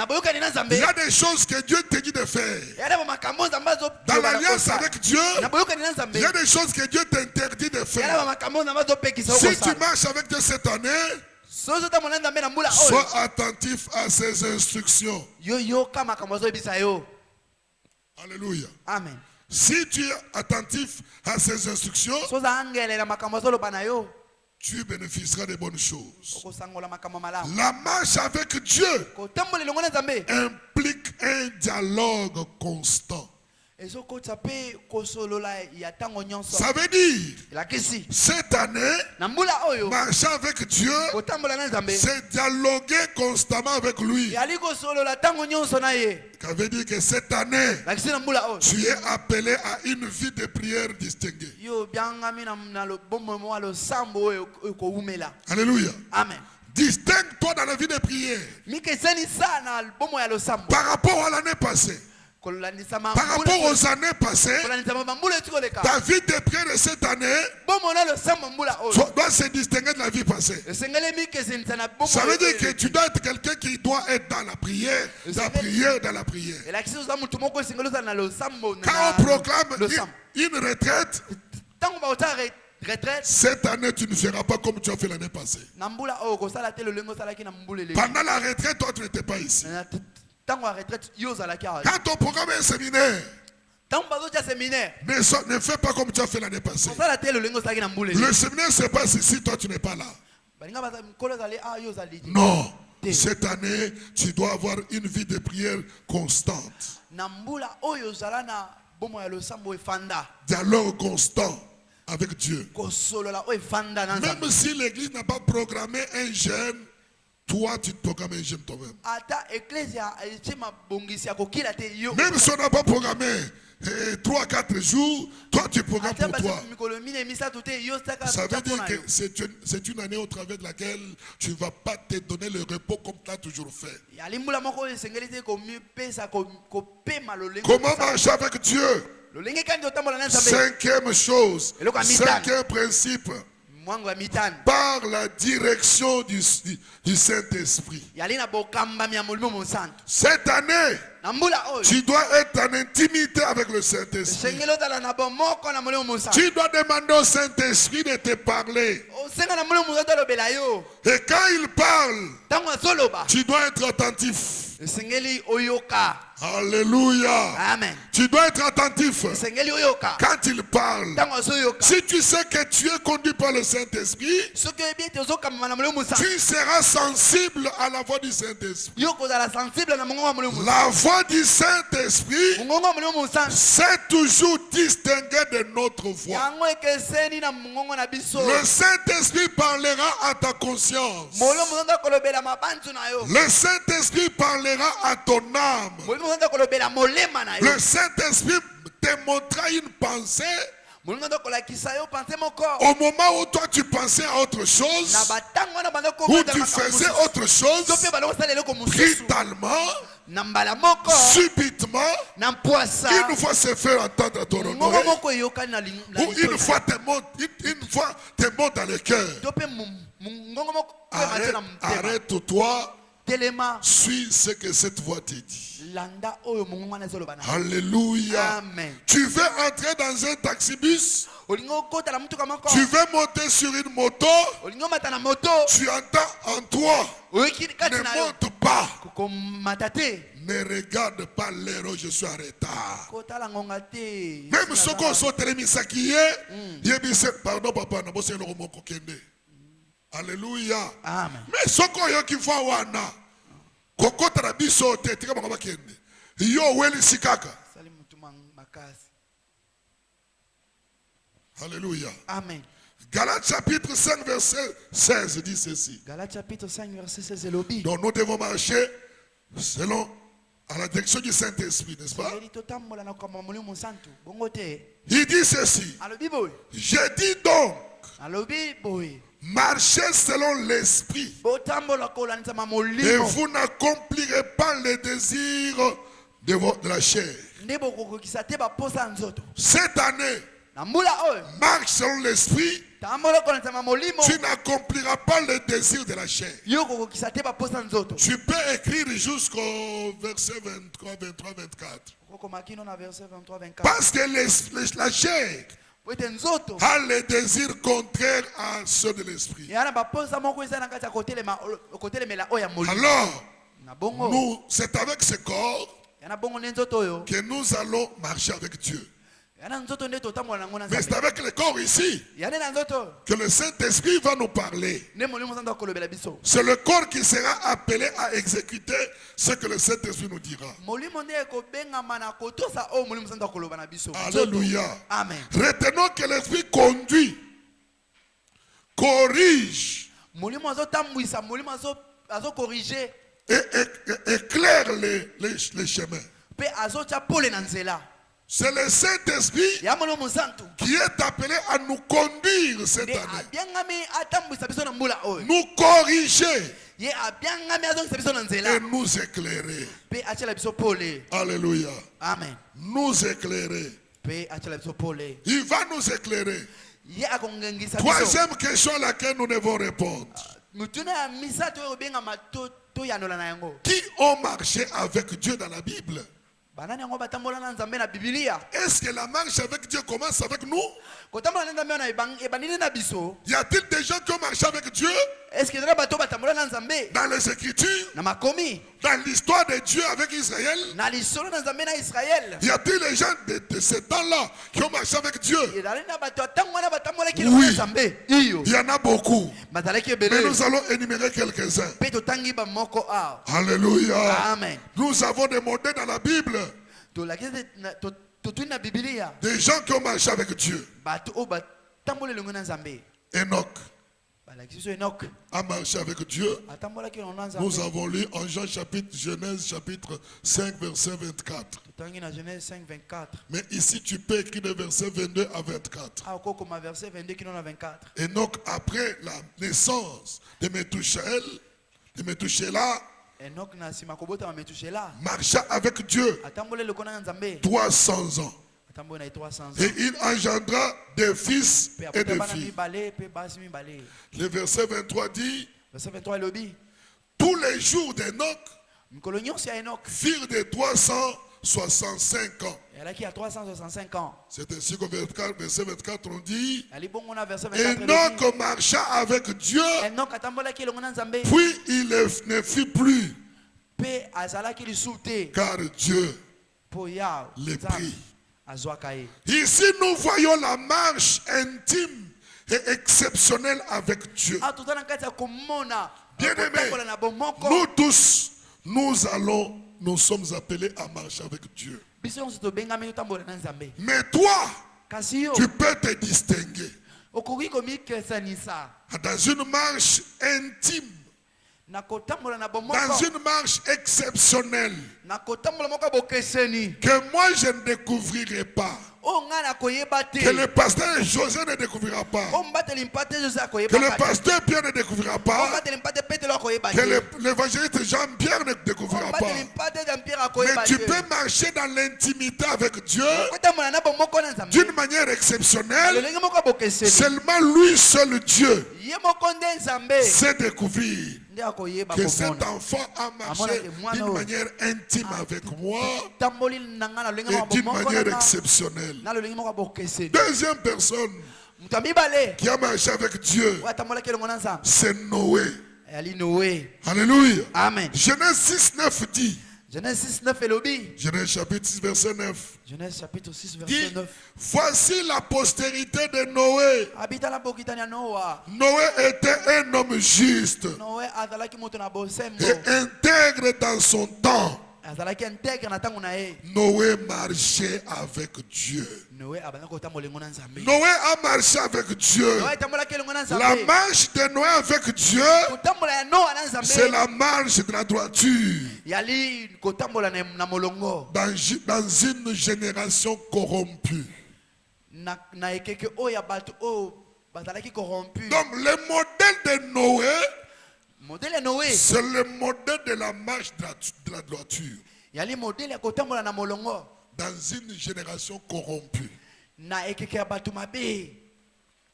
y a des choses que Dieu te dit de faire. Dans l'alliance avec Dieu, il y a des choses que Dieu t'interdit de faire. Si tu marches avec Dieu cette année, sois attentif à ses instructions. Alléluia. Amen. Si tu es attentif à ses instructions, tu bénéficieras de bonnes choses. La marche avec Dieu implique un dialogue constant. Ça veut dire, cette année, marcher avec Dieu, c'est dialoguer constamment avec lui. Ça veut dire que cette année, tu es appelé à une vie de prière distinguée. Alléluia. Amen. Distingue-toi dans la vie de prière par rapport à l'année passée. Par rapport aux années passées, ta vie de prière de cette année doit se distinguer de la vie passée. Ça veut dire que tu dois être quelqu'un qui doit être dans la prière, dans la prière. Quand on proclame une retraite, cette année tu ne feras pas comme tu as fait l'année passée. Pendant la retraite, toi tu n'étais pas ici. Quand on programme un séminaire, ne fais pas comme tu as fait l'année passée. Le séminaire se passe ici, toi tu n'es pas là. Non. Cette année, tu dois avoir une vie de prière constante. Dialogue constant avec Dieu. Même si l'église n'a pas programmé un jeûne, toi, tu te programmes un jeûne toi-même. Même si on n'a pas programmé 3-4 jours, toi tu programmes pour toi. Ça veut dire que c'est une année au travers de laquelle tu ne vas pas te donner le repos comme tu as toujours fait. Comment marcher avec Dieu? Cinquième chose, cinquième principe. Par la direction du Saint-Esprit. Cette année, tu dois être en intimité avec le Saint-Esprit. Tu dois demander au Saint-Esprit de te parler. Et quand il parle, tu dois être attentif. Alléluia. Amen. Tu dois être attentif Sengeli oyoka. quand il parle. Tango azoyoka. Si tu sais que tu es conduit par le Saint-Esprit, Soki oyebi ete ozokamama na molimo mosantu. tu seras sensible à la voix du Saint-Esprit. Yo kozala sensible na mongongo ya molimo mosantu. La voix du Saint-Esprit, Mongongo ya molimo mosantu. c'est toujours distingué de notre voix. Yango ekeseni na mongongo na biso. Le Saint-Esprit parlera à ta conscience. Molimo mosantu akolobela mabantu na yo. Le Saint-Esprit parlera à ton âme. Molimo mosantu akolobela molema na yo. Le Saint-Esprit te montrera une pensée Molimo mosantu akolakisa yo pense moko. au moment où toi tu pensais à autre chose, Na batango wana bando où tu faisais autre chose, Sope balo sala eloko mosusu. brutalement, Na mbala moko. subitement, Na mpwasa. une fois se faire entendre à ton Mongongo oreille, moko eyokani na ou une fois te monte dans le cœur. Tope mongongo moko emate na motema. Arrête-toi, Telema. suis ce que cette voix te dit. Landa oyo mongongo wana ezoloba na. Alléluia. Amen. Tu veux entrer dans un taxibus, Olingo okota na mutuka moko. tu veux monter sur une moto, Olingo mata na moto. tu entends en toi, Oyoki kati ne na yo. monte pas. Komata te. Ne regarde pas l'heure où je suis en retard. Kotala ngonga te. Même ce qu'on soit telemisaki ye, pardon papa, na bosse no moko kende. Alléluia. Amen. Mais ce qu'on yo ki fa wana, kokota na biso te tika bango bakende. Yo weli sikaka. Sali mutu makasi. Alléluia. Amen. Galates chapitre 5 verset 16 dit ceci. Galates chapitre 5 verset 16 elobi. Donc nous devons marcher selon à la direction du Saint-Esprit, n'est-ce pas? Eli totambola na kwa molimo mosantu. Bongo te. Il dit ceci. Alobi boy. Je dis donc, Alobi boy. marchez selon l'Esprit. Botambola kolanisa Et mamolimo. vous n'accomplirez pas les désirs de la chair. Nebo kokokisa te ba posa nzoto. Cette année, Na mbula oyo. marche selon l'Esprit. Tambola kolanisa mamolimo. Tu n'accompliras pas les désirs de la chair. Yo kokokisa te ba posa nzoto. Tu peux écrire jusqu'au verset 23, 23, 24. Koko makino na verset 23 24. Parce que la chair Wete nzoto. a les désirs contraires à ceux de l'Esprit. Yana ba posa moko eza na kati ya kotelemela oya molimo. Alors, Na bongo. nous, c'est avec ce corps Yana bongo ne nzoto oyo. que nous allons marcher avec Dieu. Yana nzoto nde totambola nango na Mais c'est nzambe. avec le corps ici Yana na nzoto. que le Saint-Esprit va nous parler. Ne molimo santo akolobela biso. C'est le corps qui sera appelé à exécuter ce que le Saint-Esprit nous dira. Molimo nde ekobengama na kotosa oyo molimo santo akoloba na biso. Alléluia. Amen. Retenons que l'Esprit conduit, corrige Molimo azotambwisa, molimo azokorige et éclaire les chemins. pe azotia pole na nzela. C'est le Saint-Esprit Ya molimo santo. qui est appelé à nous conduire cette Nde année. abiangami atambwisa biso na mbula oyo. Nous corriger Ye abiangami azongisa biso na nzela. et nous éclairer. Pe atiela biso pole. Alléluia. Amen. Nous éclairer. Pe atiela biso pole. Il va nous éclairer. Ye akongengisa biso. Troisième question à laquelle nous devons répondre. Mutuna ya misato oyo bengama toyanola na yango. Qui ont marché avec Dieu dans la Bible? Banani yango batambola na nzambe na Biblia. Est-ce que la marche avec Dieu commence avec nous? Kotambola na nzambe na ebandini na biso. Y a-t-il des gens qui ont marché avec Dieu Est-ce que na bato batambola na nzambe? dans les Écritures, Na makomi. dans l'histoire de Dieu avec Israël? Na lisolo na nzambe na Israël. Y a-t-il des gens de ce temps-là qui ont marché avec Dieu? Ezali na bato atango na batambola ki Oui. na nzambe. Iyo. Il y en a beaucoup. Bazalaki Mais ebele. nous allons énumérer quelques-uns. Pe totangi ba moko a. Alléluia. Amen. Nous avons demandé dans la Bible Tolakisi totuni na Biblia. des gens qui ont marché avec Dieu. Bato o batambola elongo na nzambe. Enoch Balakisi so Enoch. a marché avec Dieu. Atambola ki na Nous nzambe. avons lu en Genèse chapitre 5 verset 24. Totangi na Genèse 5 24. Mais ici tu peux écrire le verset 22 à 24. Ah koko ma verset 22 qui na 24. Enoch, après la naissance de Methuselah, Enoch na sima kobota ma metushela. marcha avec Dieu Atambola eloko na nzambe. 300 ans. Atambola na 300 ans. Et il engendra des fils Pe et apota des bana filles. mibale pe basi mibale. Le verset 23 dit, Verset 23 elobi. tous les jours d'Enoch Mikolo nyonso ya Enoch. firent de 365 ans. Elaki à 365 ans. C'est ainsi qu'au verset 24 on dit, Ali bongo na verset 24 elobi. Enoch marcha avec Dieu, Enoch atambola ki elongo na nzambe. puis il ne fit plus Pe azalaki lisusu te car Dieu po ya les Nzambe prie. azwaka ye. Ici, nous voyons la marche intime et exceptionnelle avec Dieu. Ah, tozala na kati ya komona Bien-aimé, kotambola na bomoko. nous tous, nous sommes appelés à marcher avec Dieu. Biso nyonso tobengami totambola na Nzambe. Mais toi, Kasi yo tu peux te distinguer okoki komikesanisa dans une marche intime, na kotambola na dans bomoko une marche exceptionnelle na kotambola moko bokeseni que moi je ne découvrirai pas, o nga na koyeba te que le pasteur José ne découvrira pas, o mbateli mpate Jose que akoyeba le te pasteur Pierre ne découvrira o pas, mbateli mpate Petelo akoyeba que te l'évangéliste Jean-Pierre ne o découvrira pas. mbateli mpate Jean-Pierre Mais akoyeba tu te peux marcher dans l'intimité avec Dieu kotambola na bomoko na Nzambe d'une manière exceptionnelle. lolenge moko bokeseni Seulement lui seul Dieu ye moko nde Nzambe sait découvrir nde akoyeba que cet komona enfant a marché d'une manière intime avec moi tamboli na nga na lolenge et moko d'une bomoko manière na nga exceptionnelle. na lolenge moko bokeseni Deuxième personne moto ya mibale qui a marché avec Dieu, oyo atambolaki elongo na Nzambe c'est Noé. eyali Noé. Alléluia. Amen. Genèse 6, 9 dit, Genèse 6, 9 elobi. Genèse chapitre 6, verset 9, Genèse chapitre 6, dit, verset 9. voici la postérité de Noé. Habita la bokitani ya Noa. Noé était un homme juste Noé azalaki moto na bosembo. et intègre dans son temps. Azalaki intègre na ntango na ye. Noé marchait avec Dieu. Noé abandaki kotambola elongo na Nzambe. Noé a marché avec Dieu. Noé atambolaki elongo na La Nzambe. marche de Noé avec Dieu, Kotambola ya Noa na Nzambe. c'est la marche de la droiture Yali kotambola na molongo. dans une génération corrompue. Na ekeke oyo ya bato oyo bazalaki corrompu. Donc le modèle de Noé, Modèle ya Noé. c'est le modèle de la marche de la droiture Yali modèle ya kotambola na molongo. dans une génération corrompue. Na ekeke ya bato mabe.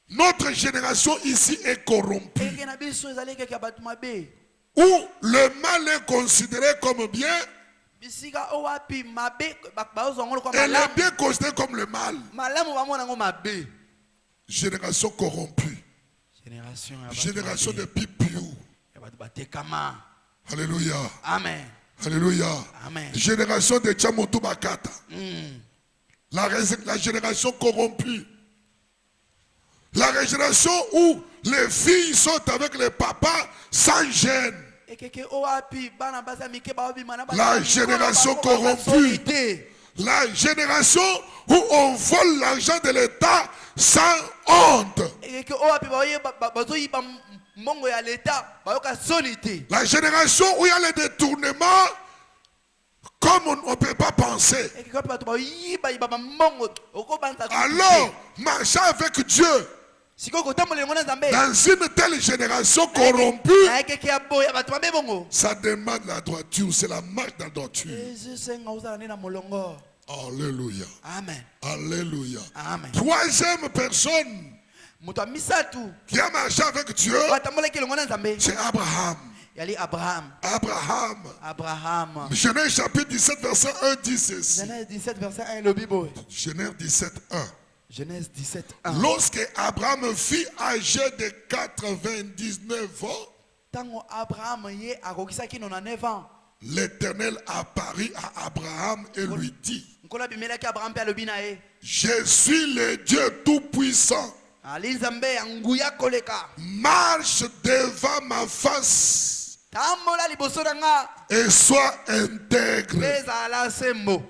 Notre génération ici est corrompue, Ekeke na biso ezali ekeke ya bato mabe. où le mal est considéré comme bien Bisika o wapi mabe bazongo lokwa et le malamu. bien considéré comme le mal. Malamu bamona ngo mabe. Génération corrompue, Génération ya bato génération de mabe. pipiou. Ya bato batekama. Alléluia, Amen. alléluia. Amen. Génération de Tchamotou Bakata, la génération corrompue. La génération où les filles sont avec les papas sans gêne. Ekeke o wapi bana basa mike ba obi mana La génération corrompue. La génération où on vole l'argent de l'État sans honte. Ekeke o wapi ba oye bazo yiba mbongo ya leta ba yoka sonité. La génération où il y a les détournements comme on ne peut pas penser. Ekeke wapi bato ba yiba mbongo oko banza. Alors, marcher avec Dieu Siko kotambola elongo na Nzambe. dans une telle génération corrompue, Na ekeke ya boya bato mabe bongo. ça demande la droiture, c'est la marche de la droiture. Jésus senga uzala nena molongo. Alléluia, Amen. alléluia. Amen. Troisième personne Moto misatu. qui a marché avec Dieu, Batambola elongo na Nzambe. c'est Abraham. Yali Abraham. Abraham. Abraham. Genèse chapitre 17, verset 1 dit ceci. Genèse 17, verset 1, le Bible. Genèse 17, 1. Genèse 17, 1. Lorsque Abraham fut âgé de 99 ans, Tango Abraham ye akokisaki 99 ans. l'Éternel apparut à Abraham et lui dit, Nkola bimelaki Abraham pe alobi na ye. je suis le Dieu Tout-Puissant. Ali Nzambe ya nguya koleka. Marche devant ma face Tambola liboso na nga. et sois intègre. Ezala sembo.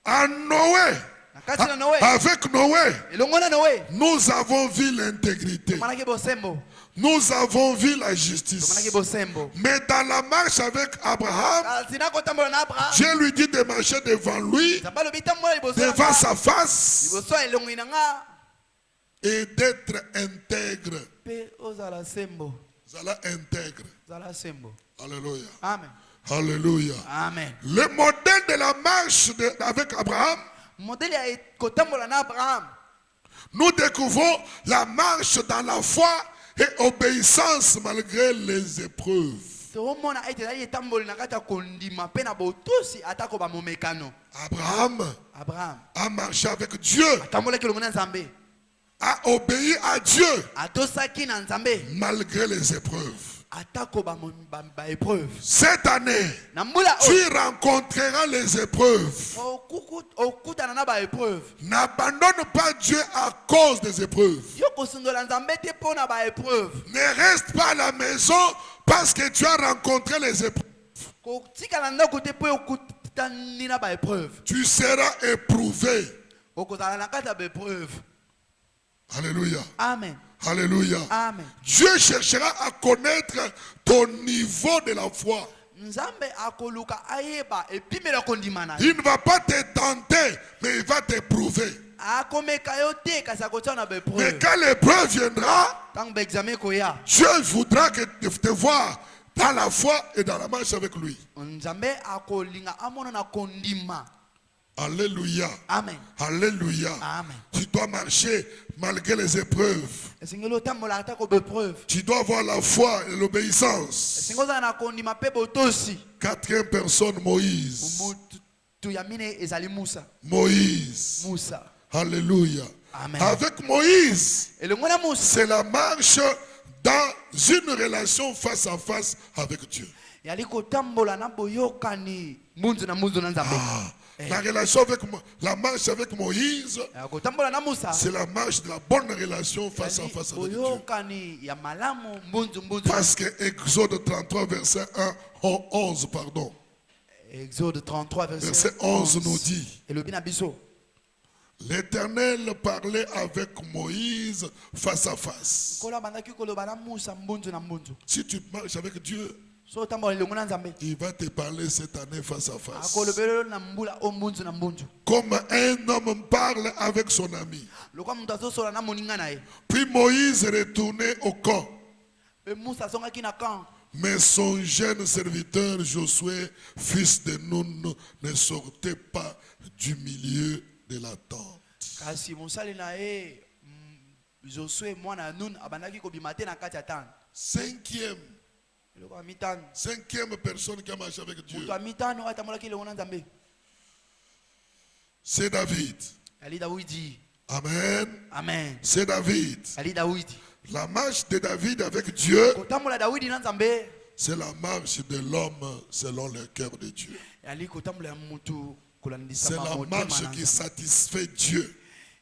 À Noé, Nakati na Noé. avec Noé, Elongo na Noé. nous avons vu l'intégrité. Manaki bosembo. Nous avons vu la Manaki justice. bosembo. Mais dans la marche avec Abraham, Alzina kotambola na Abraham. Dieu lui dit de marcher devant lui, Nzambe alobi tambola liboso na devant nga. sa face, Liboso ya elongi na nga. et d'être intègre. Pe ozala sembo. Zala intègre. Zala sembo. Alléluia. Amen. Alléluia. Amen. Le modèle de la marche avec Abraham, Modèle ya kotambola na Abraham. nous découvrons la marche dans la foi et obéissance malgré les épreuves. Tomona ete ezali etamboli na kati ya kondima mpe na botosi atako bamomekano. Abraham Abraham a marché avec Dieu, atambolaki elongo na Nzambe. a obéi à Dieu Atosaki na Nzambe malgré les épreuves. atako ba épreuve. Cette année, Na mbula tu rencontreras les épreuves. okutana na ba épreuve. N'abandonne pas Dieu à cause des épreuves. Yo kosundola nzambe te pona ba épreuve. Ne reste pas à la maison parce que tu as rencontré les épreuves. Ko tikala ndako te po okutani na ba épreuve. Tu seras éprouvé. Okozala na kati ya ba épreuve. Alléluia. Amen. Alléluia. Amen. Dieu cherchera à connaître ton niveau de la foi. Nzambe akoluka ayeba epimela kondimana. Il ne va pas te tenter, mais il va t'éprouver. Akomeka yo te kasi akotia na ba Mais épreuve. quand l'épreuve viendra, Tango ba examen koya. Dieu voudra que te voir dans la foi et dans la marche avec lui. Nzambe akolinga amona na kondima. Alléluia. Amen. Alléluia. Amen. Tu dois marcher malgré les épreuves. Esengelo tambola ata ko ba épreuve. Tu dois avoir la foi et l'obéissance. Esengoza na kondima pe botosi. Quatrième personne, Moïse. Mutu ya mine ezali Musa. Moïse. Musa. Alléluia. Amen. Avec Moïse, Elongo na Musa. c'est la marche dans une relation face à face avec Dieu. Yali ko tambola na boyokani munzu na Nzambe. La relation avec la marche avec Moïse, Ko tambola na Musa. c'est la marche de la bonne relation face à face avec Dieu. Boyokani ya malamu mbunzu. Parce que Exode 33, verset 1, 11, pardon. Exode 33 Verset 11 nous dit, Elobi na biso. l'Éternel parlait avec Moïse face à face. Kola bandaki koloba na Musa mbunzu na mbunzu. Si tu marches avec Dieu, So tambola elongo na Nzambe. il va te parler cette année face à face. Akolobelo na mbula o mbunzu na mbunzu. Comme un homme parle avec son ami. Lokwa muntu azosola na moninga na ye. Puis Moïse retournait au camp. Pe Musa azongaki na camp. Mais son jeune serviteur Josué, fils de Nun, ne sortait pas du milieu de la tente. Kasi mosali na ye Josué mwana Nun abandaki kobima te na kati ya tente. Cinquième personne qui a marché avec Dieu, Mutu amitano atambolaki elongo na Nzambe. c'est David. Ali Dawidi. Amen. Amen. C'est David. Ali Dawidi. La marche de David avec Dieu, Kotambola Dawidi na Nzambe. c'est la marche de l'homme selon le cœur de Dieu. Ali kotambola ya mutu kolandisa C'est la marche qui satisfait Dieu.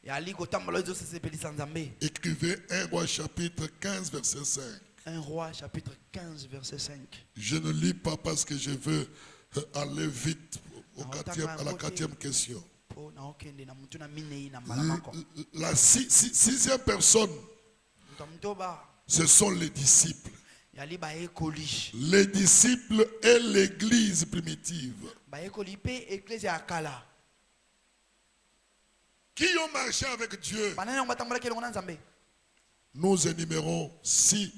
Ali kotambola ezo sesepelisa Nzambe. Écrivez 1 Roi chapitre 15 verset 5. 1 Roi chapitre 15 verset 5. Je ne lis pas parce que je veux aller vite à la quatrième question. La sixième personne, ce sont les disciples. Les disciples et l'église primitive. Qui ont marché avec Dieu? Nous énumérons 6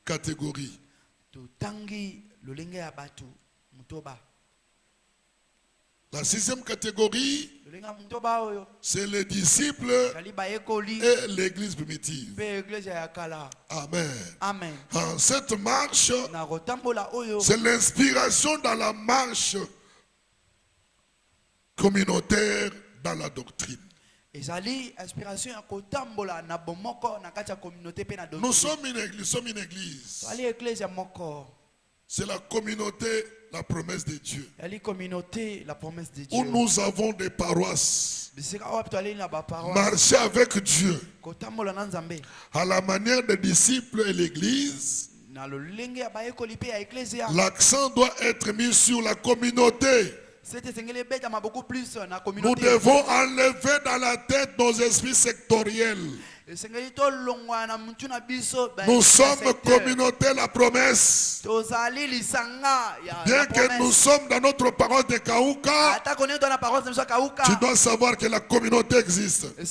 catégories. La sixième catégorie, c'est les disciples et l'église primitive. Amen. Amen. En cette marche, c'est l'inspiration dans la marche communautaire dans la doctrine. Nous sommes une église. C'est la communauté, la promesse de Dieu. Où nous avons des paroisses. Marcher avec Dieu. À la manière des disciples et l'église, l'accent doit être mis sur la communauté. Nous devons enlever dans la tête nos esprits sectoriels. Nous sommes communauté la promesse. Bien que nous sommes dans notre parole de Kaouka, tu dois savoir que la communauté existe. Tout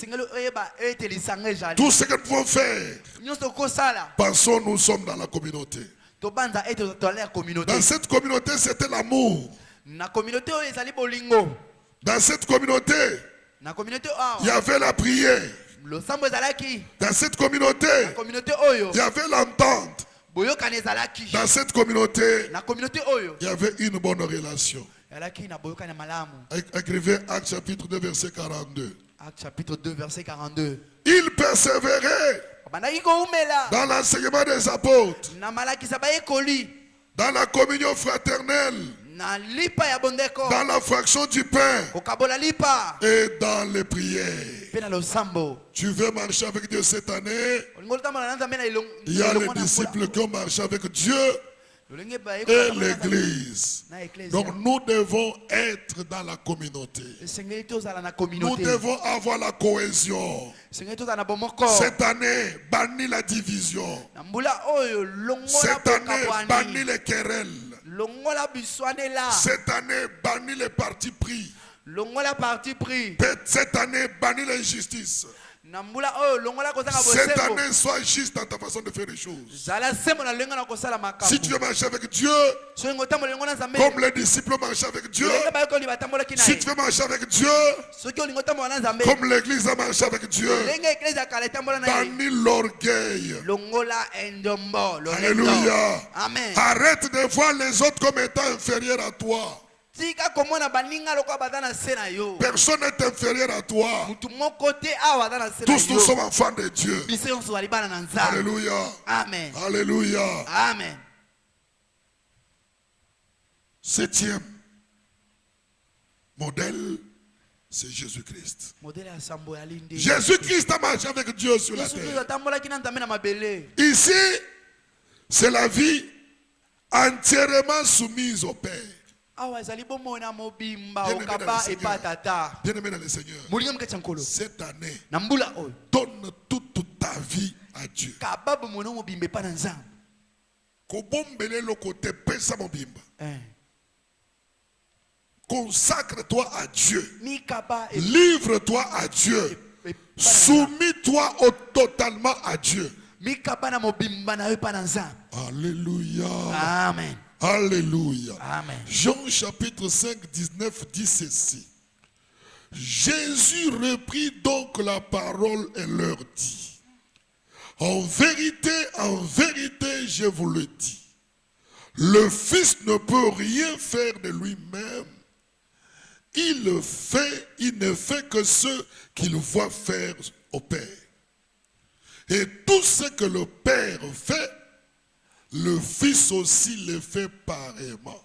ce que nous pouvons faire, pensons nous sommes dans la communauté. Dans cette communauté, c'était l'amour. Dans cette communauté, il y avait la prière. Dans cette communauté, il y avait l'entente. Dans cette communauté, il y avait une bonne relation. Écrivez Actes chapitre 2 verset 42. Acte chapitre 2, verset 42. Il persévérait Bandaki koumela. dans l'enseignement des apôtres, Na malakisa ba ekoli. dans la communion fraternelle, Na lipa ya bondeko. dans la fraction du pain Kokabola lipa. et dans les prières. Pe na losambo. Tu veux marcher avec Dieu cette année? Olingo tambola na nzambe na ilong. Il y a les disciples qui ont marché avec Dieu Lolenge ba et eko. l'Église. Na ecclesia. Donc nous devons être dans la communauté. Sengeli tozala na Nous communauté. devons avoir la cohésion. Sengeli tozala na bomoko. Cette année, bannis la division. Na mbula oyo longola Cette année, bannis bokabwani. les querelles. Longola biswane la. Cette année, bannis les partis pris. Longola parti pris. Cette année, bannis l'injustice. Na mbula oyo longola kozanga Cette bosembo. année, sois juste dans ta façon de faire les choses. Zala sembo na lenga na kosala makambo. Si tu veux marcher avec Dieu, So ngo tambo lengo na nzambe. comme les disciples ont marché avec Dieu, Lenga ba ko liba tambola kina. si tu veux marcher avec Dieu, So ki olingo tambo na nzambe. comme l'Église a marché avec Dieu, Lenga eklezia kale tambola na ye. bannis l'orgueil. Longola endombo. Alléluia. Amen. Arrête de voir les autres comme étant inférieurs à toi. Tika komona baninga lokwa badana se na yo. Personne n'est inférieur à toi. Mutu moko te awa badana se na yo. Tous nous sommes enfants de Dieu. Biso yonso bali bana na nzambe. Alléluia. Amen. Alléluia. Amen. 7e modèle, c'est Jésus-Christ. Modèle ya sambo ya linde. Jésus-Christ a marché avec Dieu sur la Yesu Kristo terre. atambola kina nzambe na mabele. Ici, c'est la vie entièrement soumise au Père. Awa ezali bomoi na mobimba Bien-aimé dans okaba le epa Seigneur. tata. Bien-aimé dans le Seigneur, Molinga mkati nkolo. cette année, Na mbula oyo. donne toute ta vie à Dieu. Kababu mono mobimba epa na nzambe. Kobombele le côté pesa mobimba. Eh. Consacre-toi à Dieu. Mikaba Livre-toi à Dieu. Soumis-toi totalement à Dieu. Mikaba na mobimba na epa na nzambe. Alléluia. Amen. Alléluia. Amen. Jean chapitre 5, 19 dit ceci. Jésus reprit donc la parole et leur dit, en vérité, je vous le dis, le Fils ne peut rien faire de lui-même. Il ne fait que ce qu'il voit faire au Père. Et tout ce que le Père fait, le Fils aussi le fait pareillement.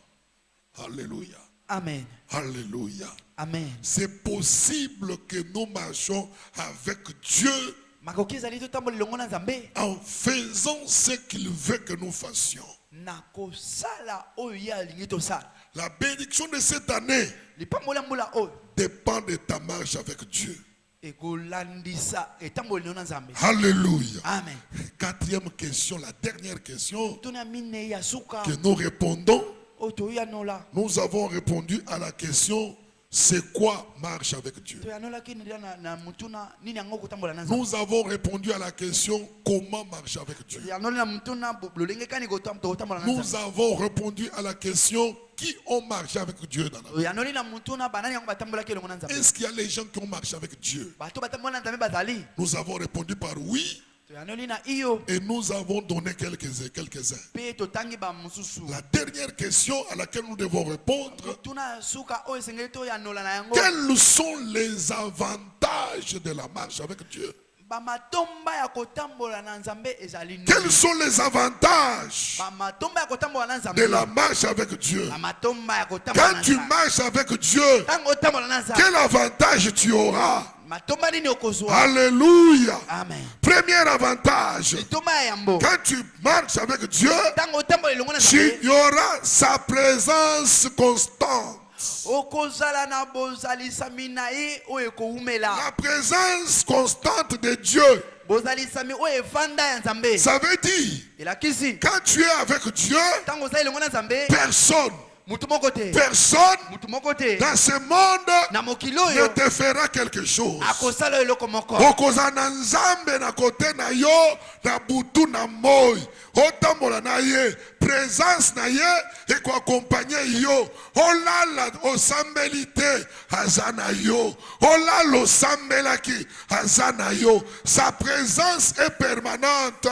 Alléluia. Amen. Alléluia. Amen. C'est possible que nous marchions avec Dieu Makoki ezali totambola longo na nzambe. en faisant ce qu'il veut que nous fassions. Na kosala oyo ye alingi tosala. La bénédiction de cette année Lipambola mbula oyo. dépend de ta marche avec Dieu. Ekolandisa etambola longo na nzambe. Alléluia. Amen. 4e question, la dernière question Tuna mine ya suka. que nous répondons. Oto ya nola. Nous avons répondu à la question, c'est quoi marche avec Dieu? To ya nola kini na mutuna nini yango kotambola na nzambe. Nous avons répondu à la question, comment marcher avec Dieu? Ya nola na mutuna lolenge kani kotambola na Nous nzambe. avons répondu à la question, qui ont marché avec Dieu dans la vie? Ya noli na mutuna banani yango batambola ke longo na nzambe. Est-ce qu'il y a les gens qui ont marché avec Dieu? Bato batambola na nzambe bazali. Nous avons répondu par oui To ya noli na iyo. et nous avons donné quelques-uns. Pe totangi ba mususu. La dernière question à laquelle nous devons répondre, Tuna suka oyo sengeli to ya nola na yango. quels sont les avantages de la marche avec Dieu? Bamatomba ya kotambola na nzambe ezali nini? Quels sont les avantages Bamatomba ya kotambola na nzambe. de la marche avec Dieu? Bamatomba ya kotambola na Quand tu nzambe. marches avec Dieu, Tango tambola na nzambe. quel avantage tu auras? Matomba nini okozwa? Alléluia. Amen. Premier avantage, Litomba ya yambo. quand tu marches avec Dieu, Tango tambola elongo na tu nzambe. y aura sa présence constante. Okozala na bozalisami na ye oyo ekoumela. La présence constante de Dieu, Bozalisami oyo evanda ya nzambe. ça veut dire, Elakisi. quand tu es avec Dieu, Tango ozali elongo na nzambe. personne Mutu moko te. Personne Mutu moko te. dans ce monde Na mokili ne oyo. te fera quelque chose. Akosala eloko moko. Okoza na nzambe na kote na yo na butu na moi otambola na ye présence na ye ekoaccompagne yo olala osambeli te aza na yo olala osambelaki aza na yo. Sa présence est permanente.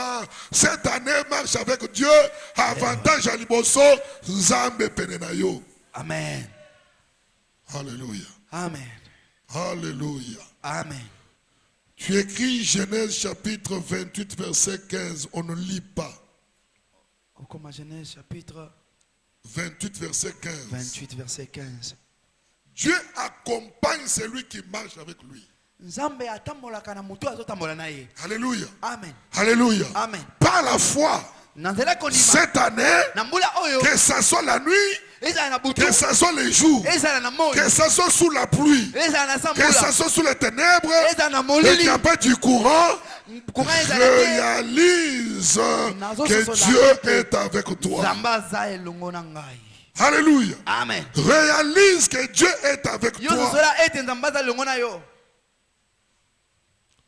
Cette année marche avec Dieu. Avantage à liboso nzambe pene na yo. Amen. Alléluia. Amen. Alléluia. Amen. Tu écris Genèse chapitre 28 verset 15. On ne lit pas. Comme Genèse chapitre 28 verset 15. 28 verset 15. Dieu accompagne celui qui marche avec lui. Nzambe atambolaka na mutu azotambola na ye. Alléluia. Amen. Alléluia. Amen. Par la foi, Nanzela kondima. cette année, Na mbula oyo. que ça soit la nuit, Ezala na butu. que ça soit les jours, Ezala na moyo. que ça soit sous la pluie, Ezala na que ça sambula. soit sous les ténèbres, Ezala na et molili. qu'il n'y a pas du courant, Courant ezala te. réalise que Dieu est avec toi. Zamba za elongo na ngai. Alléluia. Amen. Réalise que Dieu est avec Yo toi. zozola ete nzamba za elongo na yo.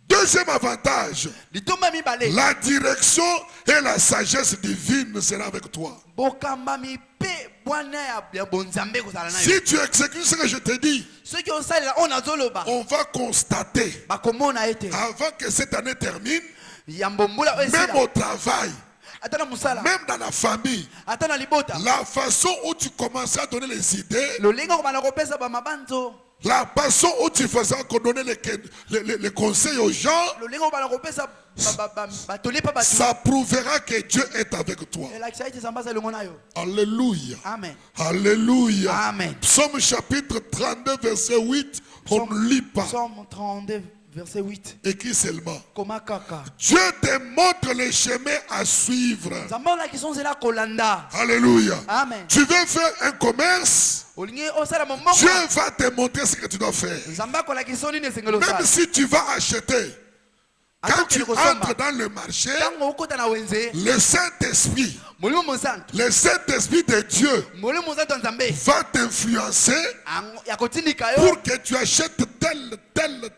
Deuxième avantage, Litomba mibale. la direction et la sagesse divine sera avec toi. Bokamba mi pe bwana ya bonzambe kozala na yo. Si tu exécutes ce que je te dis, Soki osalela ona zoloba. on va constater, Bakomona ete. avant que cette année termine, Ya mbombula même esela. au travail, Ata na musala. même dans la famille, Ata na libota. la façon où tu commençais à donner les idées, Lolinga ko bana kopesa ba mabanzo. la façon où tu faisais qu'on donnait les conseils aux gens, Lolinga ko bana kopesa batoli pa batu. ça prouvera que Dieu est avec toi. Elakisa ete nzamba za elongo na yo. Alléluia. Amen. Alléluia. Amen. Psaume chapitre 32 verset 8, on ne lit pas. Psaume 32 verset 8. Écrit seulement. Koma kaka. Dieu te montre les chemins à suivre. Nzamba na kisonzela kolanda. Alléluia. Amen. Tu veux faire un commerce, Olingi osala momongo. Dieu va te montrer ce que tu dois faire. Nzamba kola kisoni ne sengelo Même sala. si tu vas acheter, quand tu entres dans le marché, Tango ukota na wenze. le Saint-Esprit, Molimo monsanto. le Saint-Esprit de Dieu Molimo monsanto nzambe. va t'influencer Ya kotindika yo. pour que tu achètes tel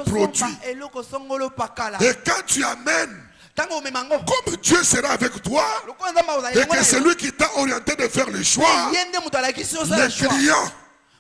produit. Eloko songolo pakala. Et quand tu amènes, Tango memango. comme Dieu sera avec toi, Loko nzamba oza et que c'est lui qui t'a orienté de faire le choix, Yende mutu alakisi osala les choix. clients,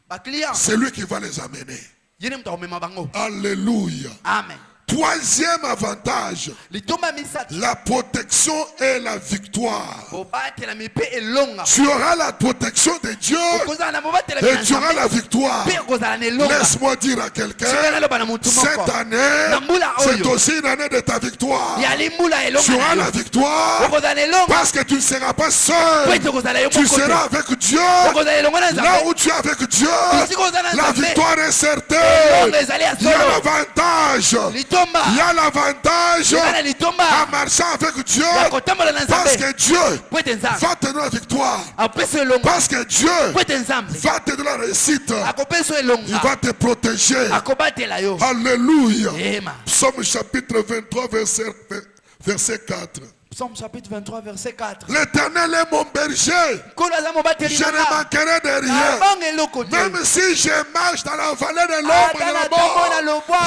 Ba client. c'est lui qui va les amener. Yende mutu akomema bango. Alléluia. Amen. Troisième avantage, Litomba misatu. la protection et la victoire. Bobatela mipe elonga. Tu auras la protection de Dieu Okozala na bobatela et tu auras la victoire. Pe okozala na elonga. Laisse-moi dire à quelqu'un, Sengela loba na mutu moko. cette année, Na mbula c'est oyo. aussi une année de ta victoire. Ya limbula elonga. Tu auras na la yo. victoire Okozala na elonga. parce que tu ne seras pas seul. Po ete okozala yo Tu moko te. seras avec Dieu. Okozala elonga na Là nzambe. où tu es avec Dieu, Esika ozala na la nzambe. victoire est certaine. Elonga ezali ya Il y a solo. l'avantage. Litomba. Il y a l'avantage Eza na à litomba. marcher avec Dieu Ya kotambola na parce nzambe. que Dieu Po ete nzambe. va te donner la victoire. Apesa elonga. Parce que Dieu Po ete nzambe. va te donner la réussite. Akopesa Il elonga. va te protéger. Akobatela yo. Alléluia. Ema. Psaume chapitre 23 verset 4. Psaume chapitre 23 verset 4. L'Éternel est mon berger. Kolo aza mobateli Je na ne nga. manquerai de rien. Abanga eloko te. Même si je marche dans la vallée de l'ombre Ata de na la tambo na mort, lobwa,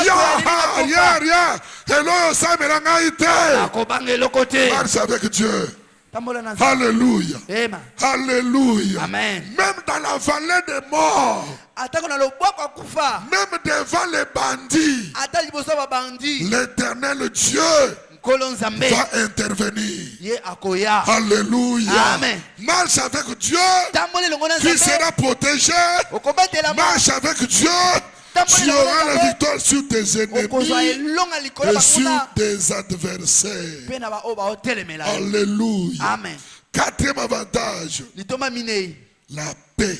il y a rien. Et l'eau s'amènera ngai te. Akobanga eloko te. Marche avec Dieu. Tambola na nzambe. Alléluia. Ema. Alléluia. Amen. Même dans la vallée des morts, Atako na lobwako akufa. même devant les bandits, Ata liboso ya babandi. l'Éternel Dieu Nkolo nzambe. va intervenir. Ye akoya. Alléluia. Amen. Marche avec Dieu, Tambola elongo na tu nzambe. seras protégé. Okobatela ma. Marche avec Dieu, tu auras la victoire sur tes Okozwa ennemis elonga likolo et sur bakuna. tes adversaires. Pe na ba oba otelemela. Alléluia. Amen. Quatrième avantage, Litomba minei. la paix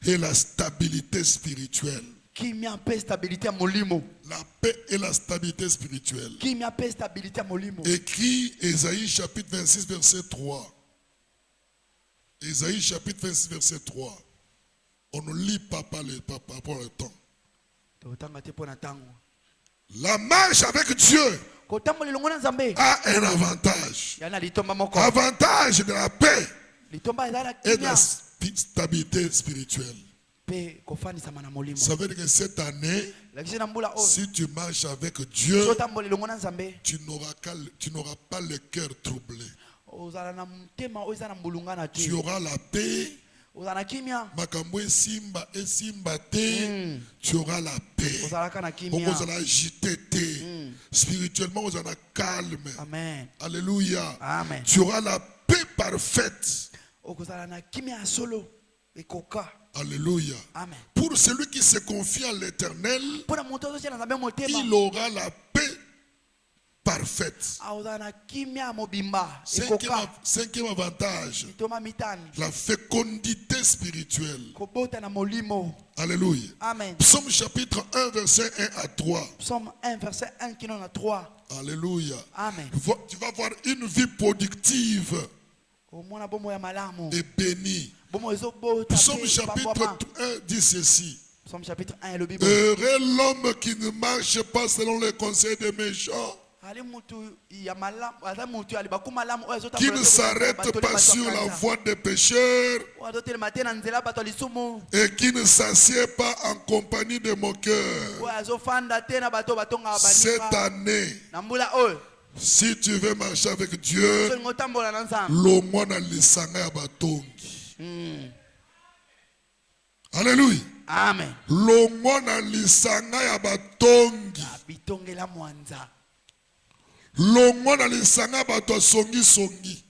et la stabilité spirituelle. Kimia pe stabilité ya molimo. La paix et la stabilité spirituelle. Kimia pe stabilité ya molimo. Écrit Ésaïe chapitre 26 verset 3. Ésaïe chapitre 26 verset 3. On ne lit pas par rapport au temps. Totanga te pona tango. La marche avec Dieu Kotambola elongo na nzambe. a un avantage. Yana litomba moko. Avantage de la paix Litomba eza na et de la kimia. stabilité spirituelle. Pe kofanisama na molimo. Ça veut dire que cette année, Lakisi na mbula oyo. si tu marches avec Dieu, Sotambola elongo na nzambe. tu n'auras pas le cœur troublé. Ozala na mutema oyo eza na mbulungana te. Tu auras la paix. Ozala na kimia. Makambo esimba te, tu auras la paix. Ozalaka na kimia. Okozala agité te. Spirituellement, ozala calme. Amen. Alléluia. Amen. Tu auras la paix parfaite. Okozala na kimia ya solo. Ekoka. Alléluia. Amen. Pour celui qui se confie en l'Éternel, Pour la montée aussi, dans motema. il aura la paix parfaite. Audana kimia mobimba. Cinquième avantage, Toma mitani. la fécondité spirituelle. Kobota na molimo. Alléluia. Amen. Psaume chapitre 1, verset 1 à 3. Psaume 1, verset 1 qui en a 3. Alléluia. Amen. Tu vas avoir une vie productive et bénie. Psaume chapitre 1 dit ceci. Psaume chapitre 1 le Bible. Heureux l'homme qui ne marche pas selon les conseils des méchants, qui ne s'arrête pas sur la voie des pécheurs et qui ne s'assied pas en compagnie de moqueurs. Cette année, si tu veux marcher avec Dieu, l'omona lisanga ya batongi. Alléluia. Amen. L'omona lisanga ya batongi. L'omona lisanga bato songi.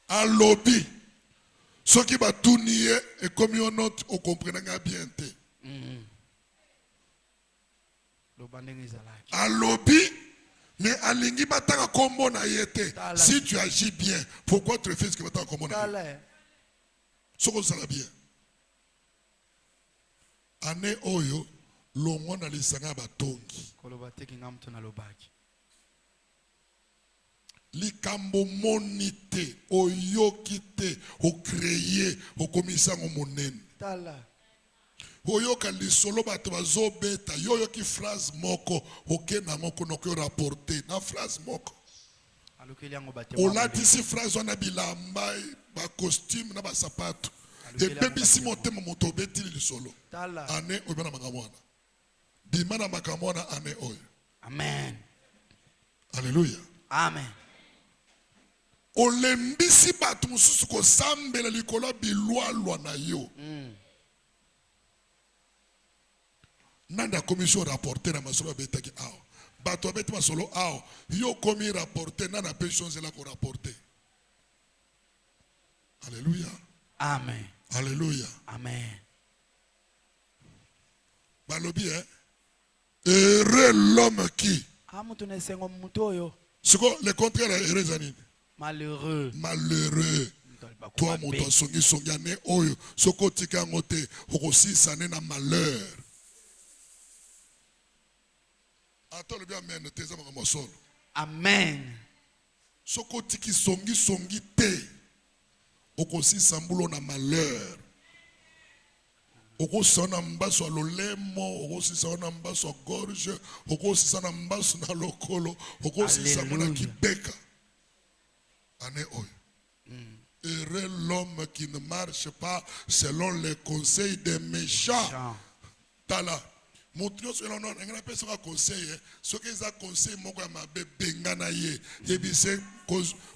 Alobi. Soki batuni ye et comme yon note o comprenanga bien te. Alobi, mais alingi batanga kombo na yete. Si tu agis bien, pourquoi tu refuses que batanga kombo na yete? Soko sala bien. Ane oyo, longo na lisanga batongi. Likambo monite, oyokite, okreye, okomisango monene. Oyoka lisolo bato bazobeta yoyo ki phrase moko okena ngoko noko rapporter na phrase moko olatisi phrase wana bilamba ba costume na ba sapato ebebisi motema moto obeti lisolo ane oyebana makambo wana bimana makambo wana ane oyo. Amen. Alléluia. Amen. Olembisi bato mosusu kosambela likolo bilwalwa na yo. Nanda commission rapporter na masolo betaki aw. Bato abeti masolo aw. Yo komi rapporter nana pension zela ko rapporter. Alléluia. Amen. Alléluia. Amen. Balobi heureux l'homme qui. C'est quoi le contraire heureux zanine? Malheureux. Malheureux. Toi moto songi ane oyo soko tika ngote okosisa ne na malheur. Attends bien amen teza makambo solo. Amen. Soko tiki songi te okosisa mbulo na malheur. Okosana mbaso lolemo, okosisa na mbaso gorge, okosisa na mbaso na lokolo, okosisa na kibeka. Ane oyo. Heureux l'homme qui ne marche pas selon les conseils des méchants. Tala. Montrons sur l'honneur, on a personne à conseiller. Ce qui est à conseil, mon gars m'a bengana ye. Yebise,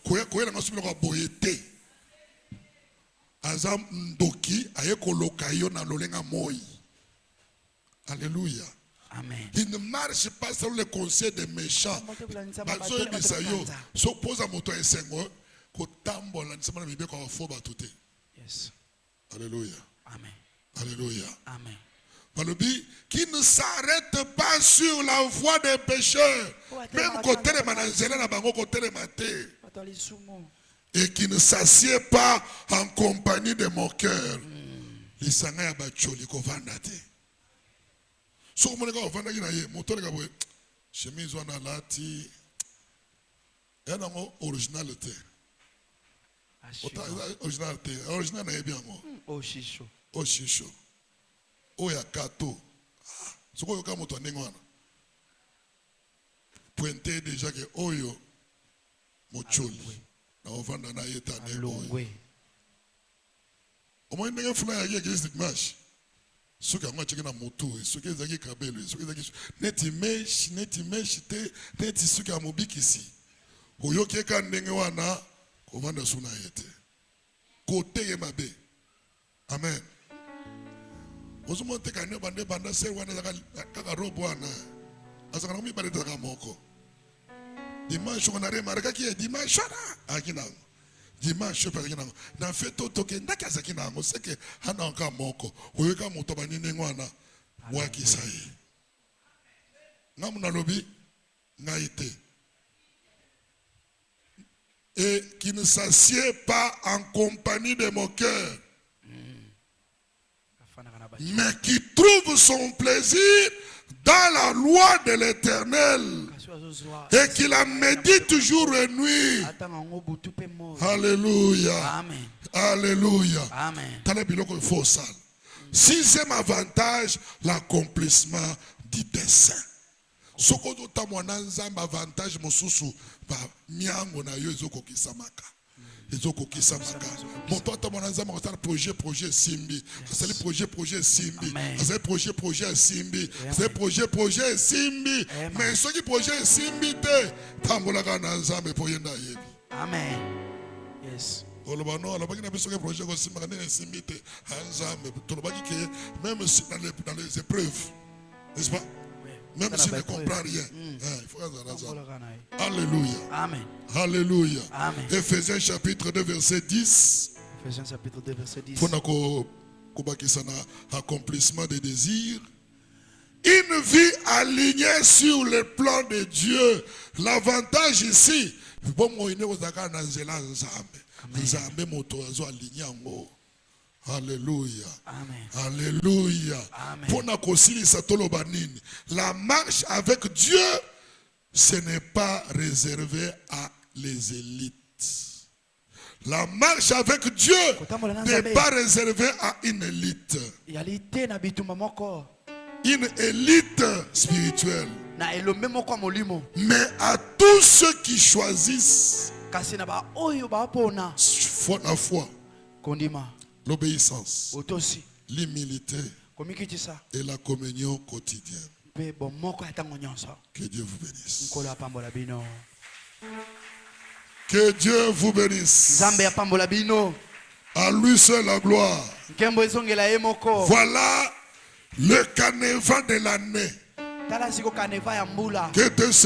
koya na subi na boyete. Azam ndoki ayeko lokayo na lolenga moi. Alléluia. Amen. Il ne marche pas selon les conseils des méchants. Bazo yebisa yo. So posa moto esengo ko tambola nsema na bibe ko fo batute. Yes. Alléluia. Amen. Alléluia. Amen. Balobi qui ne s'arrête pas sur la voie des pécheurs. Même côté de manazela na bango côté de maté. Et qui ne s'assied pas en compagnie de moqueurs. Lisanga ya bacholi ko vanda te. So mo nga vanda kina ye moto nga boye chemise wana lati. Yana ngo originalité. Originalité. Original na bien mo. Oshisho. Oshisho. Oya kato. Soko yoka moto ndenge wana. Pointé déjà que oyo mocholi. Na ovanda na yeta ne oyo. Omo ndenge funa ya église dimanche. Soki ngwa cheki na moto, soki ezaki kabelo, soki ezaki neti mesh te, neti soki amobikisi. Oyo keka ndenge wana kovanda suna yete. Kote ye mabe. Amen. Ozumonte kane banda se wana kaka robo wana. Asaka na mi baleta ka moko. Dimanche on a remarqué qu'il y a dimanche là. Akina. dimanche par exemple na feto toke ndaki azaki na ngo seke hana nka moko oyeka moto banini ngwana mwaki sai ngamuna lobi ngaite et qui ne s'assied pas en compagnie de mon cœur mais qui trouve son plaisir dans la loi de l'Éternel et qui la médite jour et nuit. Alléluia. Amen. Alléluia. Amen. Sixième avantage, l'accomplissement du dessein. Sokoto tamwana nzamba avantage mosusu ba miango na yo ezokokisa maka. Ezokokisa maka. Moto tamwana nzamba kosala projet simbi. Asali projet simbi. Asali projet simbi. Asali projet simbi. Mais soki projet simbi te tambolaka na nzambe po yenda yebi. Amen. Yes. Olobano alobaki na biso ke projet ko simba kana simbi te nzambe tolobaki ke même dans les épreuves. N'est-ce pas? Même s'il ne comprend rien. Il faut Alléluia. Amen. Alléluia. Amen. Ephésiens chapitre 2 verset 10. Ephésiens chapitre 2 verset 10. Pour accomplissement des désirs. Une vie alignée sur le plan de Dieu. L'avantage ici, Alléluia. Amen. Alléluia. Amen. La marche avec Dieu, ce n'est pas réservé à les élites. La marche avec Dieu n'est pas réservée à une élite. Une élite spirituelle. Mais à tous ceux qui choisissent la foi, l'obéissance, l'humilité et la communion quotidienne. Que Dieu vous bénisse. Que Dieu vous bénisse. À lui seul la gloire. Voilà le carnaval de l'année. Que